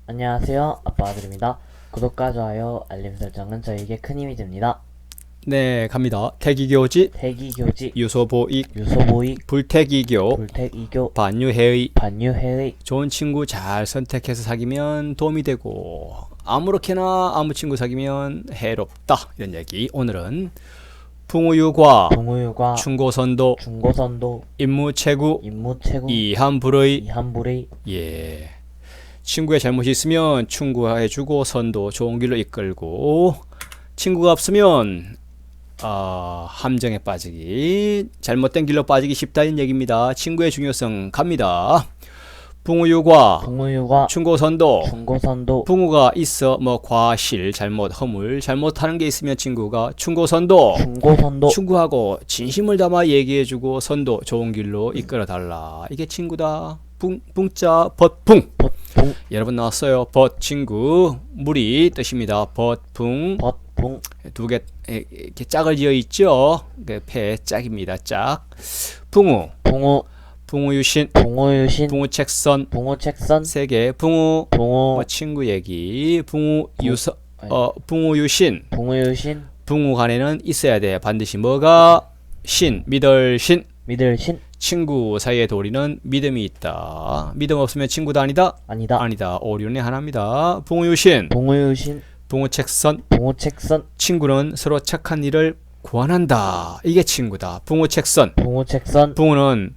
안녕하세요. 아빠 아들입니다. 구독과 좋아요, 알림 설정은 저에게 큰 힘이 됩니다. 네, 갑니다. 태기교지, 태기교지, 유소보익, 유소보익, 불태기교, 불택이교, 반유해의. 반유해의. 좋은 친구 잘 선택해서 사귀면 도움이 되고 아무렇게나 아무 친구 사귀면 해롭다, 이런 얘기. 오늘은 풍우유과, 동우유과, 충고선도, 중고선도, 임무체구, 임무체구, 이한불의. 이한불의. 예, 친구의 잘못이 있으면 충고해주고 선도 좋은 길로 이끌고, 친구가 없으면 함정에 빠지기, 잘못된 길로 빠지기 쉽다는 얘기입니다. 친구의 중요성 갑니다. 풍우유과, 동우유과, 충고선도. 중고선도, 풍우가 있어 뭐 과실, 잘못, 허물, 잘못하는 게 있으면 친구가 충고선도. 중고선도, 충고하고 진심을 담아 얘기해주고 선도 좋은 길로 이끌어달라. 이게 친구다. 붕자 벗풍. 벗풍, 여러분 나왔어요. 벗 친구, 무리 뜻입니다. 벗풍. 벗풍, 두 개 이렇게 짝을 지어 있죠. 폐 짝입니다. 짝. 풍우, 동우, 풍우유신, 동우유신, 풍우책선, 동우책선, 세 개. 풍우, 동우, 뭐 친구 얘기. 풍우유서, 네. 풍우유신. 동우유신, 풍우 간에는 있어야 돼. 반드시 뭐가? 신, 믿을신. 믿을신, 친구 사이의 도리는 믿음이 있다. 믿음 없으면 친구도 아니다. 아니다. 아니다. 오류는 하나입니다. 풍우유신, 동우유신, 풍우책선. 동우책선, 친구는 서로 착한 일을 구원한다. 이게 친구다. 풍우책선. 동우책선, 풍우는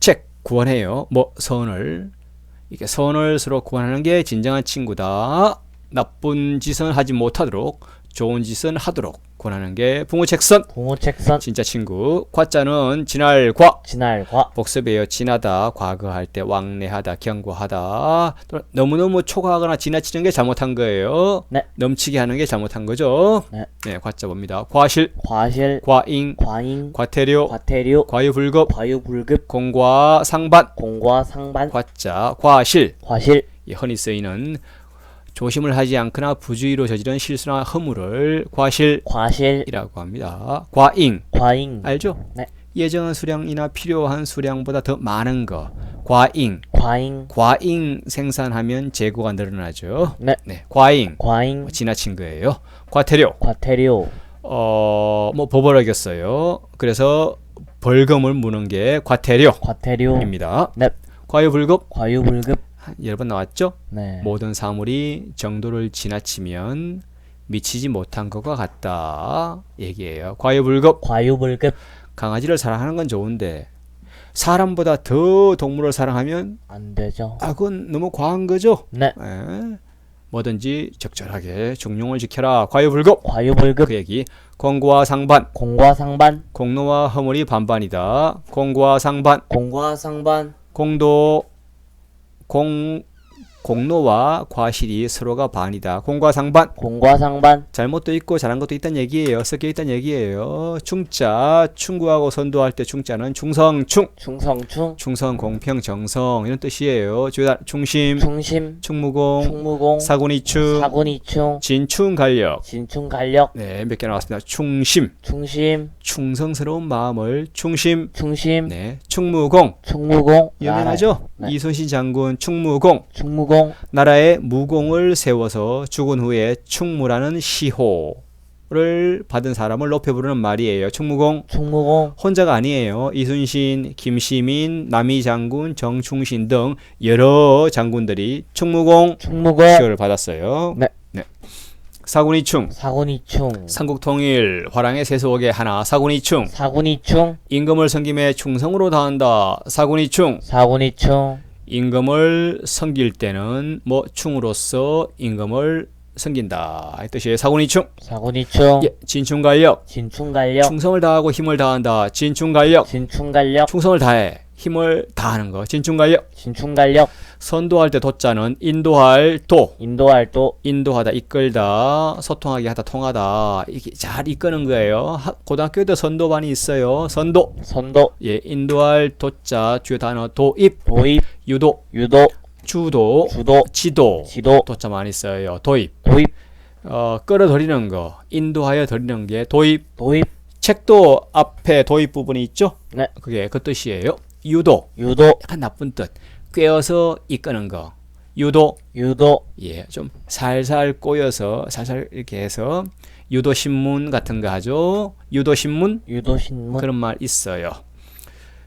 책 구원해요. 뭐 선을, 이게 선을 서로 구원하는 게 진정한 친구다. 나쁜 짓은 하지 못하도록 좋은 짓은 하도록 구원하는 게 풍우책선. 동우책선, 진짜 친구. 과자는 지날과. 진알과, 복습이에요. 지나다, 과거할 때 왕래하다, 경고하다. 또 너무너무 초과하거나 지나치는 게 잘못한 거예요. 네. 넘치게 하는 게 잘못한 거죠. 네. 네, 과자 봅니다. 과실, 과실, 과잉, 과잉, 과태료, 과태료, 과유불급, 과유불급, 공과상반. 공과상반, 과자, 과실. 과실, 이 흔히 쓰이는 조심을 하지 않거나 부주의로 저지른 실수나 허물을 과실이라고 과실, 합니다. 과잉, 과잉, 알죠? 네. 예정한 수량이나 필요한 수량보다 더 많은 거. 과잉. 과잉, 과잉 생산하면 재고가 늘어나죠. 네. 과잉. 과잉, 지나친 거예요. 과태료. 과태료, 뭐 법을 어겼어요. 그래서 벌금을 무는 게 과태료입니다. 네. 과유불급. 과유불급, 여러 번 나왔죠? 네. 모든 사물이 정도를 지나치면 미치지 못한 것과 같다 얘기예요. 과유불급. 과유불급, 강아지를 사랑하는 건 좋은데 사람보다 더 동물을 사랑하면 안 되죠. 그건 너무 과한 거죠. 네. 뭐든지 적절하게 중용을 지켜라. 과유불급. 과유불급, 그 얘기. 공과 상반. 공과상반, 공로와 허물이 반반이다. 공과 상반. 공과상반, 공도 공로와 과실이 서로가 반이다. 공과 상반. 공과상반, 잘못도 있고 잘한 것도 있다는 얘기예요. 섞여 있다는 얘기예요. 충자, 충고하고 선도할 때 충자는 충성충, 충성충, 충성, 공평, 정성 이런 뜻이에요. 중심, 충심, 충무공, 충무공, 사군이충, 사군이충, 진충간력. 진충간력, 네, 몇 개 나왔습니다. 충심, 충심, 충성스러운 마음을 충심. 충심, 네, 충무공. 충무공, 유명하죠? 네. 이순신 장군 충무공. 충무공, 나라에 무공을 세워서 죽은 후에 충무라는 시호를 받은 사람을 높여 부르는 말이에요. 충무공. 충무공, 혼자가 아니에요. 이순신, 김시민, 남이 장군, 정충신 등 여러 장군들이 충무공 충무공, 시호를 받았어요. 네. 사군이충. 사군이충, 삼국통일, 화랑의 세수옥의 하나. 사군이충. 사군이충, 임금을 섬김에 충성으로 다한다. 사군이충. 사군이충, 임금을 섬길 때는 뭐 충으로서 임금을 섬긴다 이 뜻이에요. 사군이충. 사군이충, 예, 진충간력. 진충간력, 충성을 다하고 힘을 다한다. 진충간력. 진충간력, 충성을 다해 힘을 다하는 거. 진충간력. 진충간력, 선도할 때 도자는 인도할 도. 인도할 도, 인도하다, 이끌다, 소통하게 하다, 통하다. 이게 잘 이끄는 거예요. 고등학교에도 선도반이 있어요. 선도. 선도, 예, 인도할 도자 주요 단어 도입, 도입, 유도, 유도, 주도, 주도, 지도. 지도, 도자 많이 써요. 도입. 도입, 끌어들이는 거. 인도하여 들이는 게 도입. 도입, 책도 앞에 도입 부분이 있죠? 네. 그게 그 뜻이에요. 유도. 유도, 약간 나쁜 뜻. 꿰어서 이끄는 거. 유도. 유도, 예, 좀 살살 꼬여서 살살 이렇게 해서 유도 신문 같은 거 하죠. 유도 신문 유도신문, 그런 말 있어요.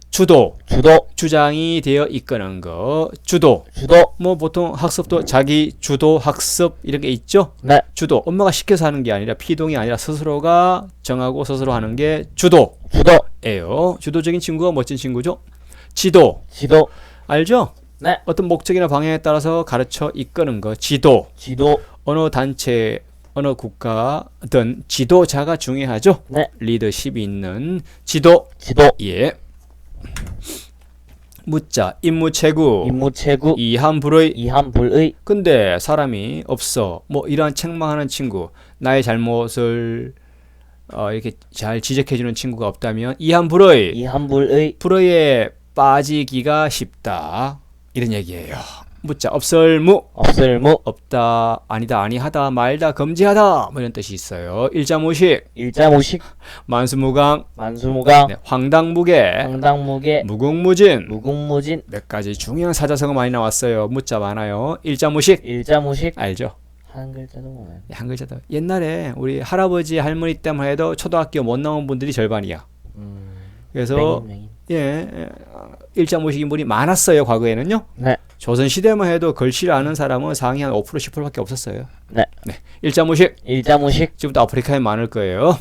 주도. 주도, 주장이 되어 이끄는 거. 주도. 주도, 뭐 보통 학습도 자기 주도 학습 이런 게 있죠. 네, 주도. 엄마가 시켜서 하는 게 아니라 피동이 아니라 스스로가 정하고 스스로 하는 게 주도. 주도, 예요. 주도적인 친구가 멋진 친구죠. 지도. 지도, 알죠? 네, 어떤 목적이나 방향에 따라서 가르쳐 이끄는 거. 지도. 지도, 어느 단체, 어느 국가든 지도자가 중요하죠. 네, 리더십이 있는 지도. 지도, 예. 묻자. 임무체구. 임무체구, 이함불의. 이함불의, 근데 사람이 없어. 뭐 이러한 책망하는 친구, 나의 잘못을 이렇게 잘 지적해주는 친구가 없다면 이함불의. 이함불의, 불의에 빠지기가 쉽다. 이런 얘기예요. 묻자. 없을무. 없을무, 없다, 아니다, 아니하다, 말다, 금지하다. 뭐 이런 뜻이 있어요. 일자무식. 일자무식, 만수무강. 만수무강, 네, 황당무계. 황당무계, 무궁무진. 무궁무진, 몇 가지 중요한 사자성어 많이 나왔어요. 묻자 많아요. 일자무식. 일자무식, 알죠? 한 글자도 많아요. 한 글자도. 옛날에 우리 할아버지 할머니 때만 해도 초등학교 못 나온 분들이 절반이야. 그래서 맹인. 예, 일자무식인 분이 많았어요. 과거에는요. 네, 조선 시대만 해도 글씨를 아는 사람은 상위 한 5% 10%밖에 없었어요. 네, 일자무식. 일자무식, 지금부터 아프리카에 많을 거예요.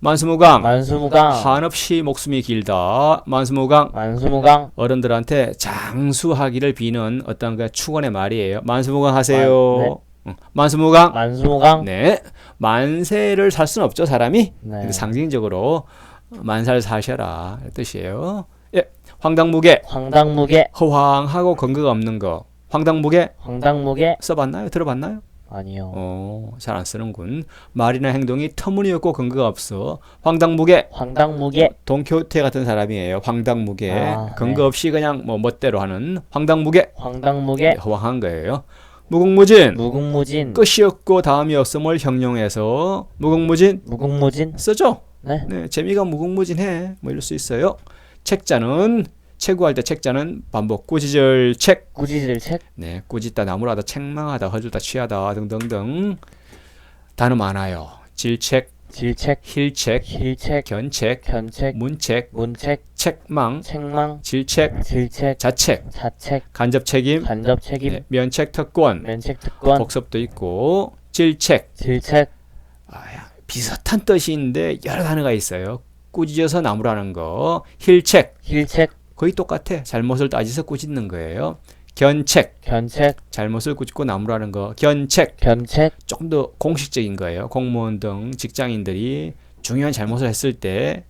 만수무강. 만수무강, 한없이 목숨이 길다. 만수무강. 만수무강, 어른들한테 장수하기를 비는 어떤 그 축원의 말이에요. 만수무강 하세요. 네. 만수무강. 만수무강, 네. 만세를 살 수는 없죠, 사람이. 네. 근데 상징적으로 만살 사셔라. 이 뜻이에요. 예. 황당무계. 황당무계, 허황하고 근거가 없는 거. 황당무계 황당무계, 써봤나요? 들어봤나요? 아니요. 잘 안 쓰는군. 말이나 행동이 터무니없고 근거가 없어. 황당무계. 황당무계, 돈키호테 같은 사람이에요. 황당무계. 아, 근거 네. 없이 그냥 뭐 멋대로 하는 황당무계. 황당무계, 허황한 거예요. 무궁무진. 무궁무진, 끝이 없고 다음이 없음을 형용해서 무궁무진 무궁무진, 쓰죠. 네, 네, 재미가 무궁무진해. 뭐 이럴 수 있어요. 책자는 체구할 때 책자는 반복 꾸짖을 책. 꾸짖을 책, 네, 꾸짖다, 나무라다, 책망하다, 허들다, 취하다 등등등 단어 많아요. 질책, 질책, 힐책, 힐책, 견책, 견책, 문책, 문책, 책망, 책망, 질책, 질책, 자책, 자책, 간접책임, 간접책임, 네, 면책 특권, 면책특권, 복습도 있고 질책. 질책, 비슷한 뜻이 있는데 여러 단어가 있어요. 꾸짖어서 나무라는 거. 힐책 힐책, 거의 똑같아. 잘못을 따지서 꾸짖는 거예요. 견책 견책, 잘못을 꾸짖고 나무라는 거. 견책 견책, 조금 더 공식적인 거예요. 공무원 등 직장인들이 중요한 잘못을 했을 때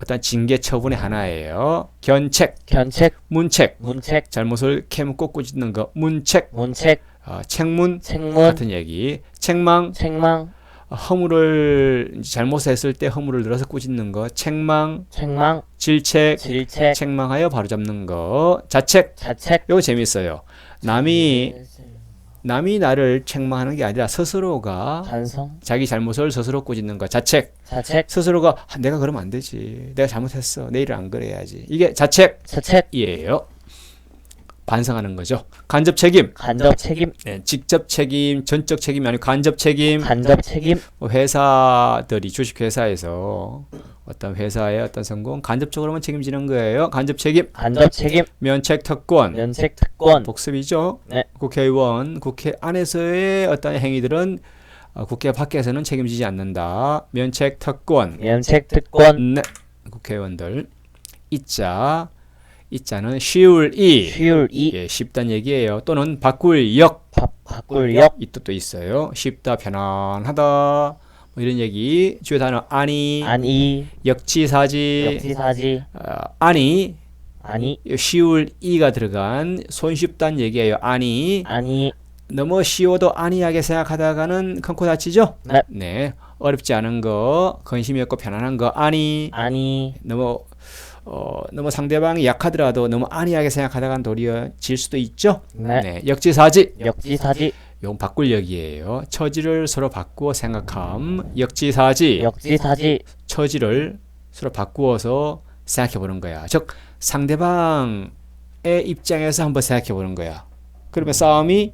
어떤 징계 처분의 하나예요. 견책. 견책, 문책 문책, 잘못을 캐묻고 꾸짖는 거. 문책. 문책, 책문 책문, 같은 얘기. 책망 책망, 허물을 잘못했을 때 허물을 늘어서 꾸짖는 거. 책망. 책망, 질책. 질책, 책망하여 바로잡는 거. 자책. 자책, 이거 재밌어요. 남이 나를 책망하는 게 아니라 스스로가 반성, 자기 잘못을 스스로 꾸짖는 거. 자책. 자책, 스스로가 내가 그러면 안 되지. 내가 잘못했어. 내일은 안 그래야지. 이게 자책이에요. 자책, 반성하는 거죠. 간접 책임. 간접 책임, 네, 직접 책임, 전적 책임이 아니고 간접 책임. 간접 책임, 뭐 회사들이 주식회사에서 어떤 회사의 어떤 성공 간접적으로만 책임지는 거예요. 간접 책임. 간접 책임, 면책 특권. 면책특권, 복습이죠. 네. 국회의원, 국회 안에서의 어떤 행위들은 국회 밖에서는 책임지지 않는다. 면책 특권. 면책특권, 네. 국회의원들. 이자는 쉬울 이. 쉬울 이, 예, 쉽단 얘기예요. 또는 바꿀 역. 바꿀 역, 이 뜻도 있어요. 쉽다, 편안하다. 뭐 이런 얘기. 주요 단어 아니, 아니, 역지사지. 역지사지, 아니, 아니, 쉬울 이가 들어간 손쉽단 얘기예요. 아니, 아니, 너무 쉬워도 아니하게 생각하다가는 큰 코 다치죠? 네. 어렵지 않은 거, 근심이 없고 편안한 거, 아니. 아니, 너무 상대방이 약하더라도 너무 안이하게 생각하다간 도리어 질 수도 있죠. 네. 역지사지. 역지사지, 이건 바꿀 역이에요. 처지를 서로 바꾸어 생각함. 역지사지. 역지사지, 처지를 서로 바꾸어서 생각해 보는 거야. 즉 상대방의 입장에서 한번 생각해 보는 거야. 그러면 싸움이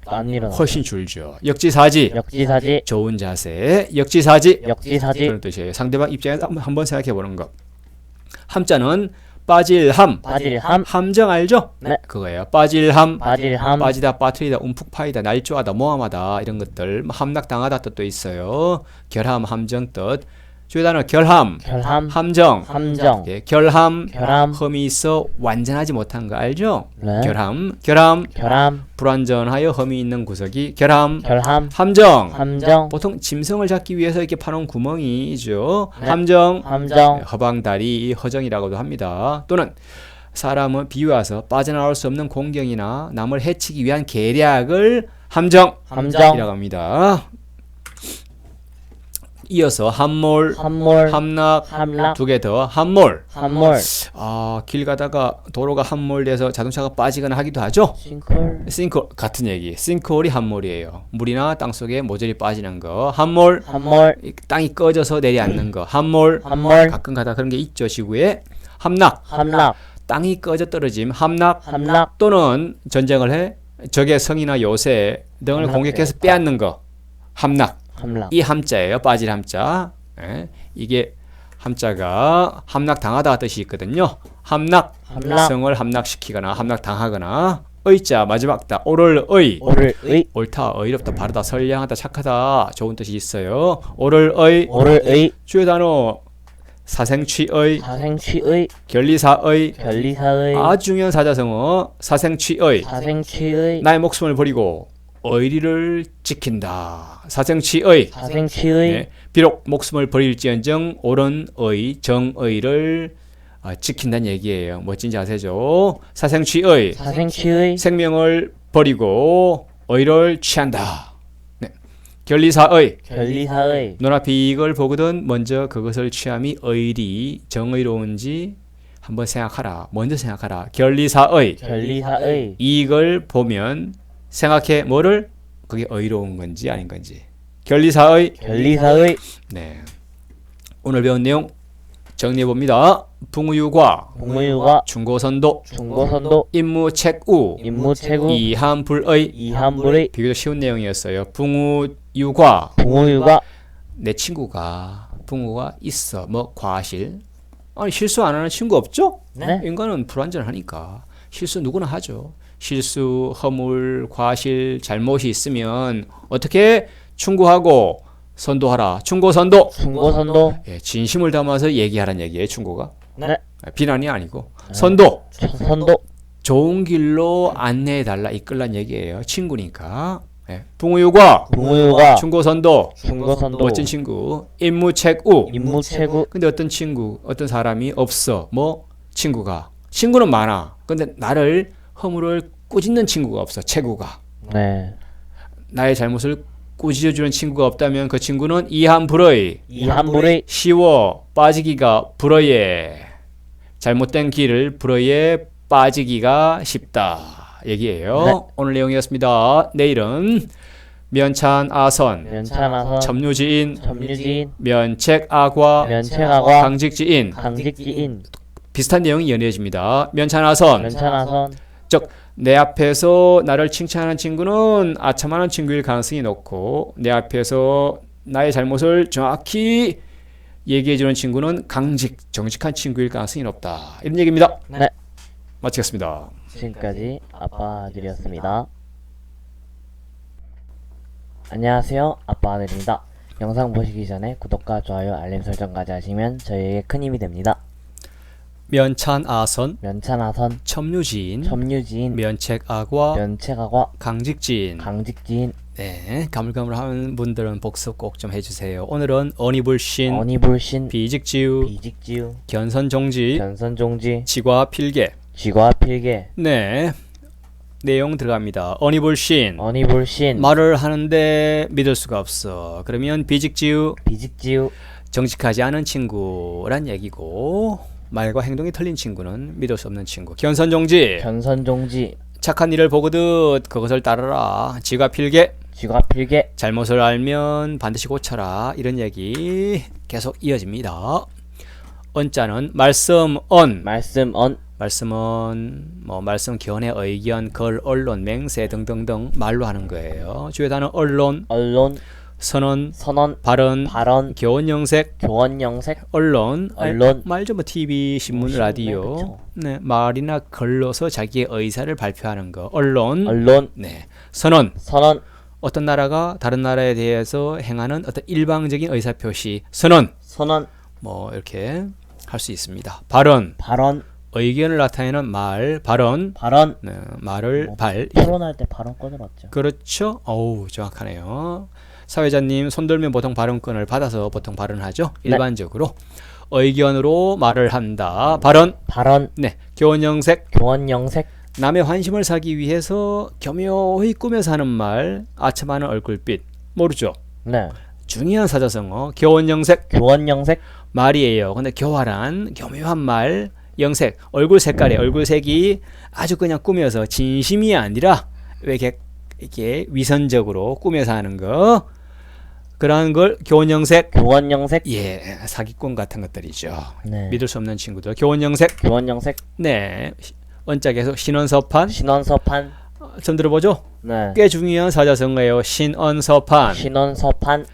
안 일어나. 훨씬 줄죠. 역지사지. 역지사지. 좋은 자세. 역지사지. 역지사지. 그런 뜻이에요. 상대방 입장에서 한번 생각해 보는 거. 함자는 빠질함. 빠질함. 함정 알죠? 네. 그거예요. 빠질함. 빠질함. 빠지다, 빠뜨리다, 움푹 파이다, 날조하다, 모함하다 이런 것들. 함락당하다 뜻도 있어요. 결함, 함정 뜻. 주요 단어 결함, 결함. 함정. 함정. 예, 결함, 결함. 험이 있어 완전하지 못한 거 알죠? 네. 결함, 결함. 불완전하여 험이 있는 구석이 결함, 결함. 함정. 함정. 보통 짐승을 잡기 위해서 이렇게 파놓은 구멍이죠. 네. 함정, 함정. 허방다리, 허정이라고도 합니다. 또는 사람을 비유해서 빠져나올 수 없는 공경이나 남을 해치기 위한 계략을 함정이라고 함정. 합니다. 이어서 함몰, 함몰. 함락, 함락. 두 개 더 함몰. 함몰. 길 가다가 도로가 함몰돼서 자동차가 빠지거나 하기도 하죠. 싱크홀. 싱크홀 같은 얘기. 싱크홀이 함몰이에요. 물이나 땅속에 모조리 빠지는 거. 함몰. 함몰. 땅이 꺼져서 내려앉는 거. 함몰. 함몰. 가끔 가다 그런 게 있죠. 지구에. 함락. 함락. 땅이 꺼져 떨어짐. 함락. 함락. 또는 전쟁을 해 적의 성이나 요새 등을 함락 공격해서 되었다. 빼앗는 거. 함락. 함락. 이 함자예요. 빠질 함자. 예, 이게 함자가 함락당하다 뜻이 있거든요. 함락, 함락. 성을 함락시키거나 함락당하거나. 의자 마지막 다 오를 의. 오를 의. 옳다, 의롭다, 바르다, 선량하다, 착하다 좋은 뜻이 있어요. 오를 의. 오를 의. 주요 단어 사생취의, 사생취의. 결리사의. 결리사의. 아주 중요한 사자성어 사생취의. 사생취의. 나의 목숨을 버리고 의리를 지킨다. 사생취의. 사생취의. 네, 비록 목숨을 버릴지언정 옳은 의, 정의를 지킨다는 얘기예요. 멋진지 아세요? 사생취의. 사생취의. 생명을 버리고 의를 취한다. 네. 결리사의. 결리사의. 눈앞에 이익을 보거든 먼저 그것을 취함이 의리, 정의로운지 한번 생각하라. 먼저 생각하라. 결리사의. 결리사의. 이익을 보면 생각해 뭐를? 그게 의로운 건지 아닌 건지. 결리사의. 결리사의. 네. 오늘 배운 내용 정리해 봅니다. 붕유과, 공무유가. 중고선도, 중고선도. 임무책우, 임무체구. 이함불의. 이함불의. 비교적 쉬운 내용이었어요. 붕우유과. 붕우유가. 내 친구가 붕우가 있어. 뭐 과실. 아니 실수 안 하는 친구 없죠? 네. 인간은 불완전하니까 실수 누구나 하죠. 실수, 허물, 과실, 잘못이 있으면 어떻게 충고하고 선도하라. 충고선도. 중고선도. 예, 진심을 담아서 얘기하라는 얘기예요. 충고가. 네. 비난이 아니고. 선도. 선도. 좋은 길로 안내해달라. 이끌란 얘기예요. 친구니까. 예, 붕우유과. 붕우유가. 충고선도. 중고선도. 멋진 친구. 임무책우. 임무체구. 근데 어떤 친구, 어떤 사람이 없어. 뭐 친구가. 친구는 많아. 근데 나를 허물을 꾸짖는 친구가 없어. 체구가. 네. 나의 잘못을 꾸짖어주는 친구가 없다면 그 친구는 이함불의. 이함불의. 쉬워 빠지기가 불어에. 잘못된 길을 불어에 빠지기가 쉽다 얘기예요. 네. 오늘 내용이었습니다. 내일은 면찬아선, 면찬아선. 첨유지인, 점유지인. 면책악과, 면책악과. 강직지인. 강직지인. 비슷한 내용이 연이어집니다. 면찬아선. 면찬아선. 즉 내 앞에서 나를 칭찬하는 친구는 아첨하는 친구일 가능성이 높고 내 앞에서 나의 잘못을 정확히 얘기해주는 친구는 강직, 정직한 친구일 가능성이 높다. 이런 얘기입니다. 네. 마치겠습니다. 지금까지 아빠들이었습니다. 안녕하세요. 아빠들입니다. 영상 보시기 전에 구독과 좋아요, 알림 설정까지 하시면 저희에게 큰 힘이 됩니다. 면찬아선, 면찬아선. 첨유지인, 점유지인. 면책악과, 면책악과. 강직지인. 강직지인. 네, 가물가물하는 분들은 복습 꼭 좀 해주세요. 오늘은 어니불신, 어니불신. 비직지우, 비직지우. 견선종지, 견선종지. 지과필계. 쥐과필계. 네, 내용 들어갑니다. 어니불신. 어니불신. 말을 하는데 믿을 수가 없어. 그러면 비직지우, 비직지우. 정직하지 않은 친구란 얘기고 말과 행동이 틀린 친구는 믿을 수 없는 친구. 견선종지, 견선종지. 착한 일을 보거든 그것을 따르라. 지과필계, 쥐과필계. 잘못을 알면 반드시 고쳐라. 이런 얘기 계속 이어집니다. 언자는 말씀 언, 말씀 언. 말씀은 뭐 말씀, 견해, 의견, 글, 언론, 맹세 등등등 말로 하는 거예요. 주요 단어 언론, 언론, 선언, 선언, 발언, 발언, 교원 영색, 교원 영색, 언론, 언론. 말죠. 뭐 TV, 신문, 신문, 라디오. 그쵸. 네, 말이나 글로서 자기의 의사를 발표하는 거. 언론, 언론, 네, 선언. 선언, 어떤 나라가 다른 나라에 대해서 행하는 어떤 일방적인 의사 표시, 선언. 선언, 뭐 이렇게 할 수 있습니다. 발언, 발언, 의견을 나타내는 말, 발언. 발언. 네, 말을 뭐, 발. 토론할 때 발언권을 얻죠. 그렇죠. 어우, 정확하네요. 사회자님 손 들면 보통 발언권을 받아서 보통 발언하죠. 네. 일반적으로 의견으로 말을 한다. 발언. 발언, 네, 교원 영색. 교원 영색, 남의 환심을 사기 위해서 교묘히 꾸며서 하는 말, 아첨하는 얼굴빛. 모르죠. 네, 중요한 사자성어. 교원 영색 교원 영색, 말이에요. 근데 교활한 교묘한 말, 영색, 얼굴 색깔이, 얼굴 색이 아주 그냥 꾸며서 진심이 아니라 왜 이렇게 위선적으로 꾸며서 하는 거, 그러한 걸 교원 영색. 교원 영색, 예, 사기꾼 같은 것들이죠. 네, 믿을 수 없는 친구들. 교원 영색. 교원 영색, 네, 원짝에서 신언서판. 신원서판, 좀 들어보죠. 네, 꽤 중요한 사자성어예요. 신언서판. 신원서판,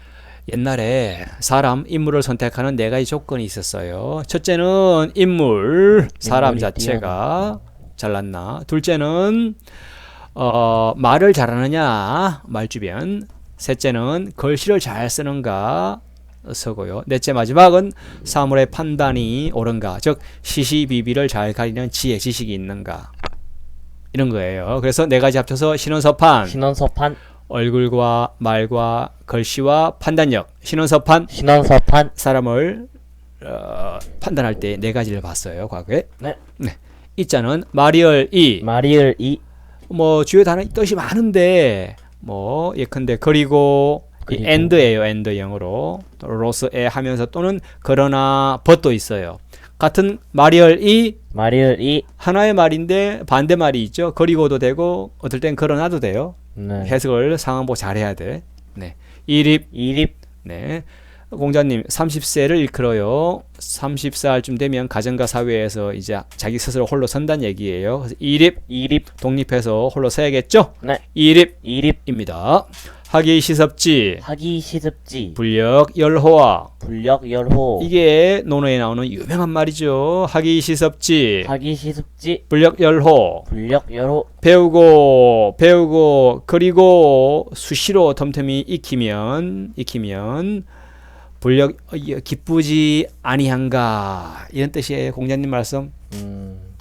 옛날에 사람, 인물을 선택하는 네 가지 조건이 있었어요. 첫째는 인물, 사람 인물이 자체가 잘났나. 둘째는 말을 잘하느냐, 말주변. 셋째는 글씨를 잘 쓰는가, 서고요. 넷째 마지막은 사물의 판단이 옳은가, 즉 시시비비를 잘 가리는 지혜, 지식이 있는가, 이런 거예요. 그래서 네 가지 합쳐서 신원서판. 신원서판, 얼굴과 말과 글씨와 판단력. 신원서판. 신원서판, 사람을 판단할 때 네 가지를 봤어요, 과거에. 네, 이자는 마리얼 이. 마리을 이, 뭐 주요 단어 뜻이 많은데 뭐 예컨대 그리고 그리고. and예요. and 영어로 로스에 하면서 또는 그러나 but도 있어요. 같은 마리얼 이 마리을 이, 하나의 말인데 반대말이 있죠. 그리고도 되고 어떨 땐 그러나도 돼요. 네, 해석을 상황 보고 잘해야 돼. 네. 이립. 이립, 네. 공자님 30세를 일컬어요. 30살쯤 되면 가정과 사회에서 이제 자기 스스로 홀로 선다는 얘기예요. 그래서 이립, 이립, 독립해서 홀로 서야겠죠? 네, 이립. 이립입니다. 하기 시섭지, 하기 시습지, 불력 열호와. 불력 열호, 이게 논어에 나오는 유명한 말이죠. 하기 시섭지, 하기 시습지, 불력 열호. 불력 열호, 배우고 그리고 수시로 틈틈이 익히면 불력 기쁘지 아니한가, 이런 뜻이에요. 공자님 말씀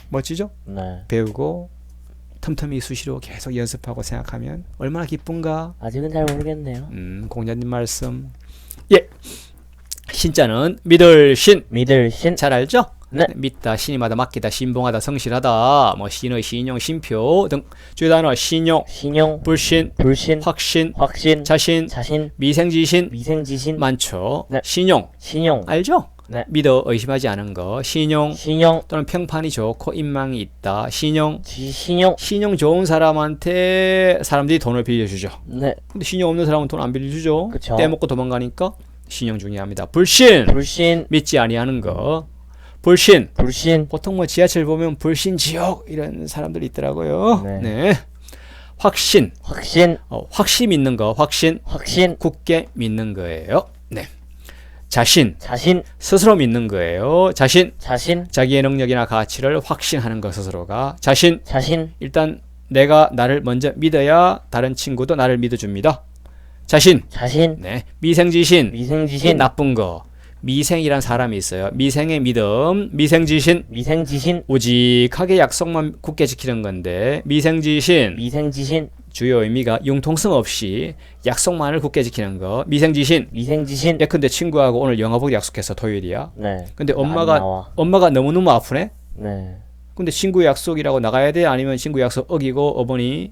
멋지죠? 네, 배우고 틈틈이 수시로 계속 연습하고 생각하면 얼마나 기쁜가. 아직은 잘 모르겠네요. 공자님 말씀. 예. 신자는 믿을 신. 믿을 신, 잘 알죠? 네. 믿다, 신임하다, 맡기다, 신봉하다, 성실하다, 뭐 신의, 신용, 신표 등 주요 단어. 신용, 신용, 불신, 불신, 확신, 확신, 자신, 자신, 미생지신 미생지신, 많죠. 네. 신용 신용, 알죠? 네, 믿어 의심하지 않은 거. 신용 신용, 또는 평판이 좋고 인망이 있다. 신용 신용, 좋은 사람한테 사람들이 돈을 빌려주죠. 네, 근데 신용 없는 사람은 돈 안 빌려주죠. 그쵸. 떼먹고 도망가니까 신용 중요합니다. 불신, 불신, 믿지 아니하는 거. 불신, 불신, 보통 뭐 지하철 보면 불신 지옥 이런 사람들이 있더라고요. 네. 네. 확신, 확신, 확신 믿는 거. 확신, 확신, 굳게 믿는 거예요. 네. 자신, 자신, 스스로 믿는 거예요. 자신, 자신, 자기의 능력이나 가치를 확신하는 거. 스스로가. 자신, 자신, 일단 내가 나를 먼저 믿어야 다른 친구도 나를 믿어줍니다. 자신. 자신, 네. 미생지신. 미생지신, 나쁜 거. 미생이란 사람이 있어요. 미생의 믿음. 미생지신. 미생지신, 오직하게 약속만 굳게 지키는 건데, 미생지신. 미생지신, 주요 의미가 융통성 없이 약속만을 굳게 지키는 거. 미생지신. 미생지신, 예컨대 친구하고 오늘 영화 보기 약속해서 토요일이야. 네, 근데 안 나와. 엄마가 너무너무 아프네. 네, 근데 친구 약속이라고 나가야 돼? 아니면 친구 약속 어기고 어머니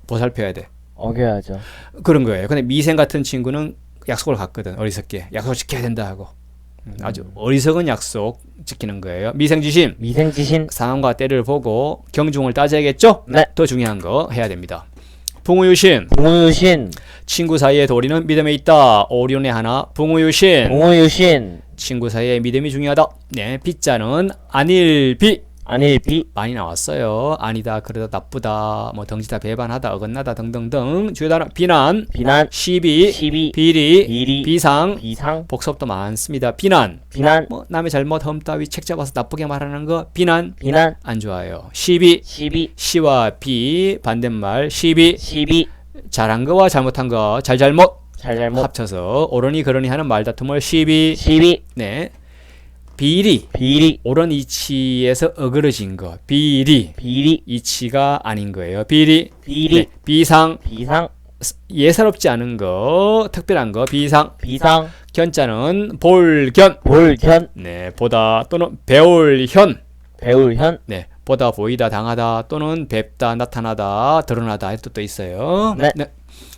보살펴야 돼? 어겨야죠. 그런 거예요. 근데 미생 같은 친구는 약속을 갔거든. 어리석게 약속을 지켜야 된다 하고. 아주 어리석은 약속 지키는 거예요. 미생지신. 미생지신, 상황과 때를 보고 경중을 따져야겠죠? 네, 더 중요한 거 해야 됩니다. 붕우유신. 붕우유신, 친구 사이의 도리는 믿음에 있다. 오륜의 하나. 붕우유신. 붕우유신, 친구 사이의 믿음이 중요하다. 네, 빗자는 안일비. 안일비. 많이 나왔어요. 아니다, 그러다, 나쁘다, 뭐 덩치다, 배반하다, 어긋나다 등등등. 주요 단어 비난, 비난. 시비, 시비. 비리, 비리. 비상, 비상. 복습도 많습니다. 비난, 비난. 뭐 남의 잘못, 험 따위 책 잡아서 나쁘게 말하는 거 비난, 비난. 안 좋아요. 시비, 시비. 시와 비 반대말 시비, 시비. 잘한 거와 잘못한 거, 잘잘못 잘잘못. 합쳐서 옳으니 그러니 하는 말다툼을 시비. 시비. 네. 비리, 비리. 옳은 이치에서 어그러진 거 비리, 비리. 이치가 아닌 거예요. 비리. 비리. 네. 비상, 비상. 예사롭지 않은 거, 특별한 거 비상. 비상. 견자는 볼견, 볼견. 네, 보다 또는 배울현, 배울현. 네, 보다, 보이다, 당하다 또는 뵙다, 나타나다, 드러나다 이런 뜻도 있어요. 네.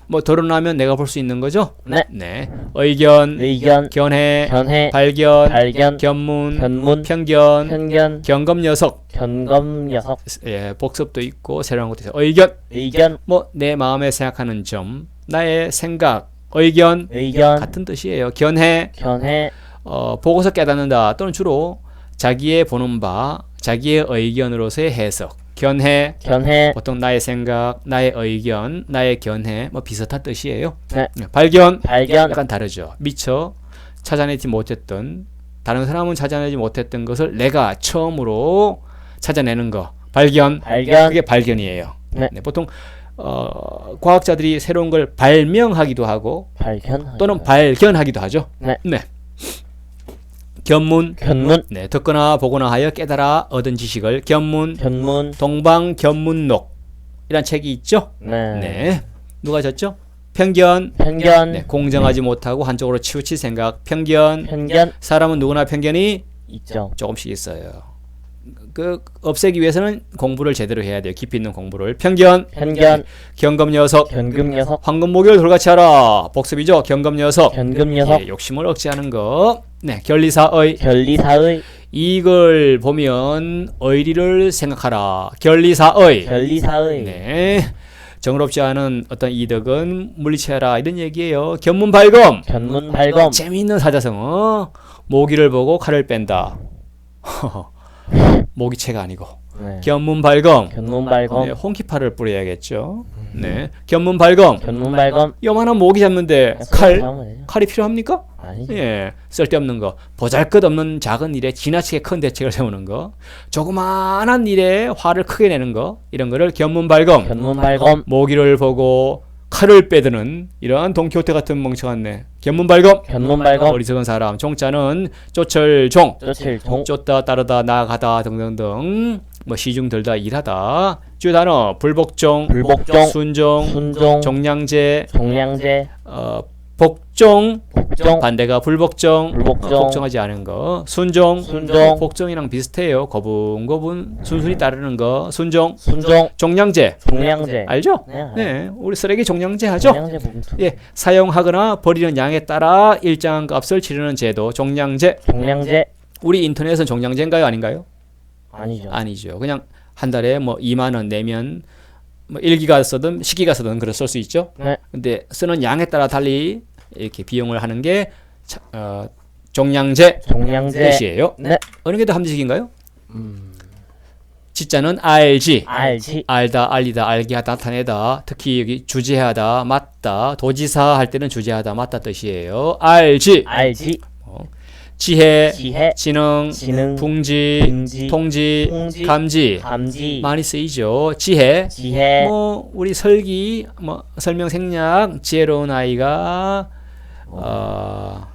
뭐 드러나면 내가 볼 수 있는 거죠. 네. 네. 의견, 의견. 견해, 견해. 발견, 발견. 견문, 견문. 편견, 편견. 경검 녀석. 견검 녀석. 예, 복습도 있고 새로운 것도 있어요. 의견, 의견. 뭐 내 마음에 생각하는 점, 나의 생각, 의견 의견. 같은 뜻이에요. 견해, 견해. 보고서 깨닫는다 또는 주로 자기의 보는 바, 자기의 의견으로서의 해석. 견해, 견해. 보통 나의 생각, 나의 의견, 나의 견해 뭐 비슷한 뜻이에요. 네. 발견, 발견. 약간 다르죠. 미처 찾아내지 못했던, 다른 사람은 찾아내지 못했던 것을 내가 처음으로 찾아내는 거. 발견. 발견. 그게 발견이에요. 네. 네, 보통 과학자들이 새로운 걸 발명하기도 하고 발견. 또는 발견하기도 하죠. 네. 견문. 견문. 네, 듣거나 보거나 하여 깨달아 얻은 지식을 견문. 견문. 동방견문록 이란 책이 있죠. 네. 네. 누가 졌죠? 편견. 편견. 네, 공정하지 못하고 한쪽으로 치우칠 생각. 편견. 편견. 사람은 누구나 편견이 있죠. 조금씩 있어요. 그 없애기 위해서는 공부를 제대로 해야 돼요. 깊이 있는 공부를. 편견. 편견. 경검 녀석. 견금 녀석. 황금목요일 돌같이 하라. 복습이죠. 경검 녀석. 견금 녀석. 예, 욕심을 억제하는 거. 네, 견리사의. 견리사의. 이걸 보면 의리를 생각하라. 견리사의. 견리사의. 네. 정의롭지 않은 어떤 이득은 물리치하라 이런 얘기예요. 견문발검. 견문 발검. 재미있는 사자성어. 모기를 보고 칼을 뺀다. 모기채가 아니고. 네. 견문발검. 견문 발검. 네, 홍키파를 뿌려야겠죠. 네. 견문발검. 견문 발검. 요만한 모기 잡는데 칼이 필요합니까? 아니죠. 예, 쓸데없는 거, 보잘것없는 작은 일에 지나치게 큰 대책을 세우는 거, 조그마한 일에 화를 크게 내는 거, 이런 거를 견문발검. 견문 발검. 모기를 보고 칼을 빼드는 이러한 돈키호테 같은 멍청한네. 견문발검. 견문 발검. 어리석은 사람. 종자는 쫓을종. 쫓을종. 쫓다, 따르다, 나아가다 등등등. 뭐 시중 들다, 일하다. 주요 단어 불복종, 불복종. 순종, 순종. 종량제, 종량제. 복종. 복종. 반대가 불복종, 불복종. 복종하지 않은 거. 순종, 순종. 복종이랑 비슷해요. 거분거분 순순히 따르는 거. 순종, 순종. 종량제 종량제. 알죠? 네. 알아요. 네, 우리 쓰레기 종량제 하죠. 종량제 봉투. 예, 사용하거나 버리는 양에 따라 일정한 값을 치르는 제도. 종량제. 종량제. 우리 인터넷은 종량제인가요, 아닌가요? 아니죠. 아니죠. 그냥 한 달에 뭐 2만 원 내면 뭐 1기가 쓰든 10기가 쓰든 그걸 쓸 수 있죠. 네. 근데 쓰는 양에 따라 달리 이렇게 비용을 하는 게 종량제 종량제. 뜻이에요. 네. 어느 게 더 합리적인가요? 지자는 알지. 알지. 알다, 알리다, 알게 하다, 나타내다. 특히 여기 주제하다, 맞다. 도지사 할 때는 주제하다, 맞다 뜻이에요. 알지. 알지. 지혜, 지혜. 지능, 지능. 풍지, 풍지. 통지, 통지. 감지. 감지. 많이 쓰이죠. 지혜. 지혜. 뭐 우리 설기, 뭐 설명 생략, 지혜로운 아이가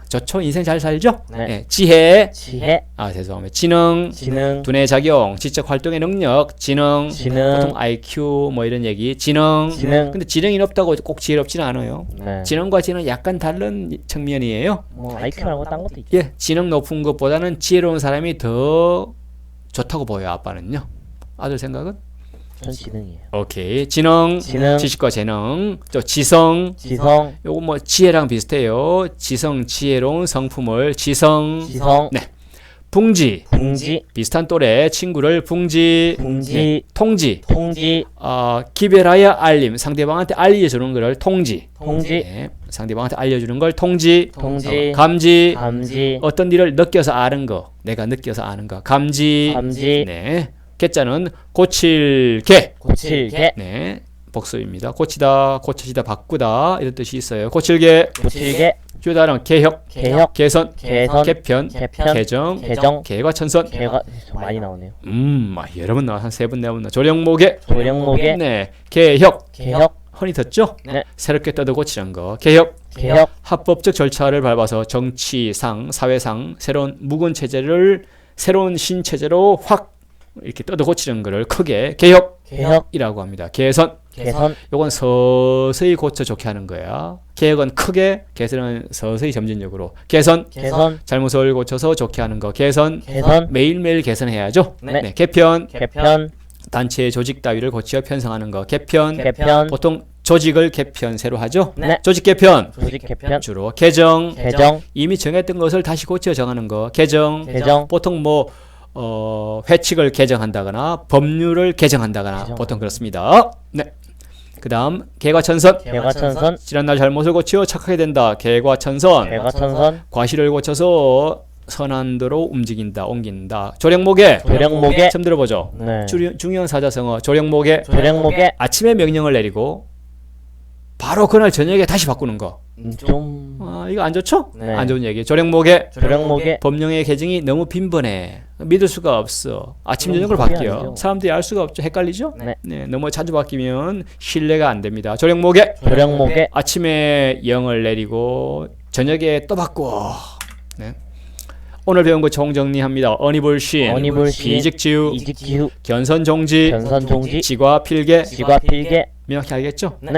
좋죠. 인생 잘 살죠. 네. 예, 지혜. 지혜. 죄송합니다. 지능, 지능. 두뇌 작용, 지적 활동의 능력, 지능. 지능. 보통 IQ 뭐 이런 얘기. 지능. 지능. 근데 지능이 높다고 꼭 지혜롭지는 않아요. 네. 지능과 지능은 약간 다른 측면이에요. 뭐 IQ 말고 딴 것도 있죠. 예, 지능 높은 것보다는 지혜로운 사람이 더 좋다고 보여요. 아빠는요. 아들 생각은? 전 지능이에요. 오케이. 지능, 지능. 지식과 재능, 또 지성. 지성. 요거 뭐 지혜랑 비슷해요. 지성, 지혜로운 성품을 지성. 지성. 네. 풍지. 풍지. 비슷한 또래 친구를 풍지. 풍지. 네. 통지. 통지. 기별하여 알림. 상대방한테 알려주는 걸 통지. 통지. 네. 상대방한테 알려주는 걸 통지. 통지. 감지. 감지. 어떤 일을 느껴서 아는 거. 내가 느껴서 아는 거. 감지. 감지. 네. 개자는 고칠개. 고칠개. 네, 복수입니다. 고치다, 고쳐지다, 바꾸다 이런 뜻이 있어요. 고칠개. 고칠개. 주요 단어 개혁, 개혁. 개선, 개선. 개편, 개편. 개정, 개정. 개과천선. 개가 좀 많이 나오네요. 여러 번 나와 한 3번, 4번 나와. 조령목에. 조령목에. 네, 개혁. 개혁. 흔히 듣죠? 네. 새롭게 떠도 고치는 거. 개혁. 개혁. 합법적 절차를 밟아서 정치상, 사회상 새로운 묵은 체제를 새로운 신체제로 확 이렇게 떠도 고치는 거를 크게 개혁. 개혁이라고 합니다. 개선. 개선. 요건 서서히 고쳐 좋게 하는 거야. 개혁은 크게, 개선은 서서히 점진적으로. 개선. 개선. 잘못을 고쳐서 좋게 하는 거. 개선. 개선. 매일매일 개선해야죠. 네. 개편. 개편. 단체 조직 따위를 고치어 편성하는 거. 개편. 개편. 보통 조직을 개편 새로 하죠. 네. 조직 개편. 조직 개편. 주로 개정. 개정. 이미 정했던 것을 다시 고쳐 정하는 거. 개정. 개정. 보통 회칙을 개정한다거나 법률을 개정한다거나 개정. 보통 그렇습니다. 네. 그다음 개과천선. 개과천선. 지난날 잘못을 고치어 착하게 된다. 개과천선. 개과천선. 과실을 고쳐서 선한도로 움직인다, 옮긴다. 조령목에. 조령목에. 처음 들어보죠. 네. 중요한 사자성어. 조령목에. 조령목에. 아침에 명령을 내리고 바로 그날 저녁에 다시 바꾸는 거. 좀 이거 안 좋죠? 네. 안 좋은 얘기. 조령목에. 조령목에. 법령의 개정이 너무 빈번해. 믿을 수가 없어. 아침 그럼 저녁으로 그게 바뀌어. 아니죠. 사람들이 알 수가 없죠. 헷갈리죠? 네. 너무 자주 바뀌면 신뢰가 안 됩니다. 조령목에. 조령목에. 아침에 영을 내리고 저녁에 또 바꾸어. 네. 오늘 배운 거 총정리합니다. 어니불신, 어니불신. 이직지우, 이직지우. 견선종지, 견선종지. 지과필계. 지과필계. 명확히 알겠죠? 네.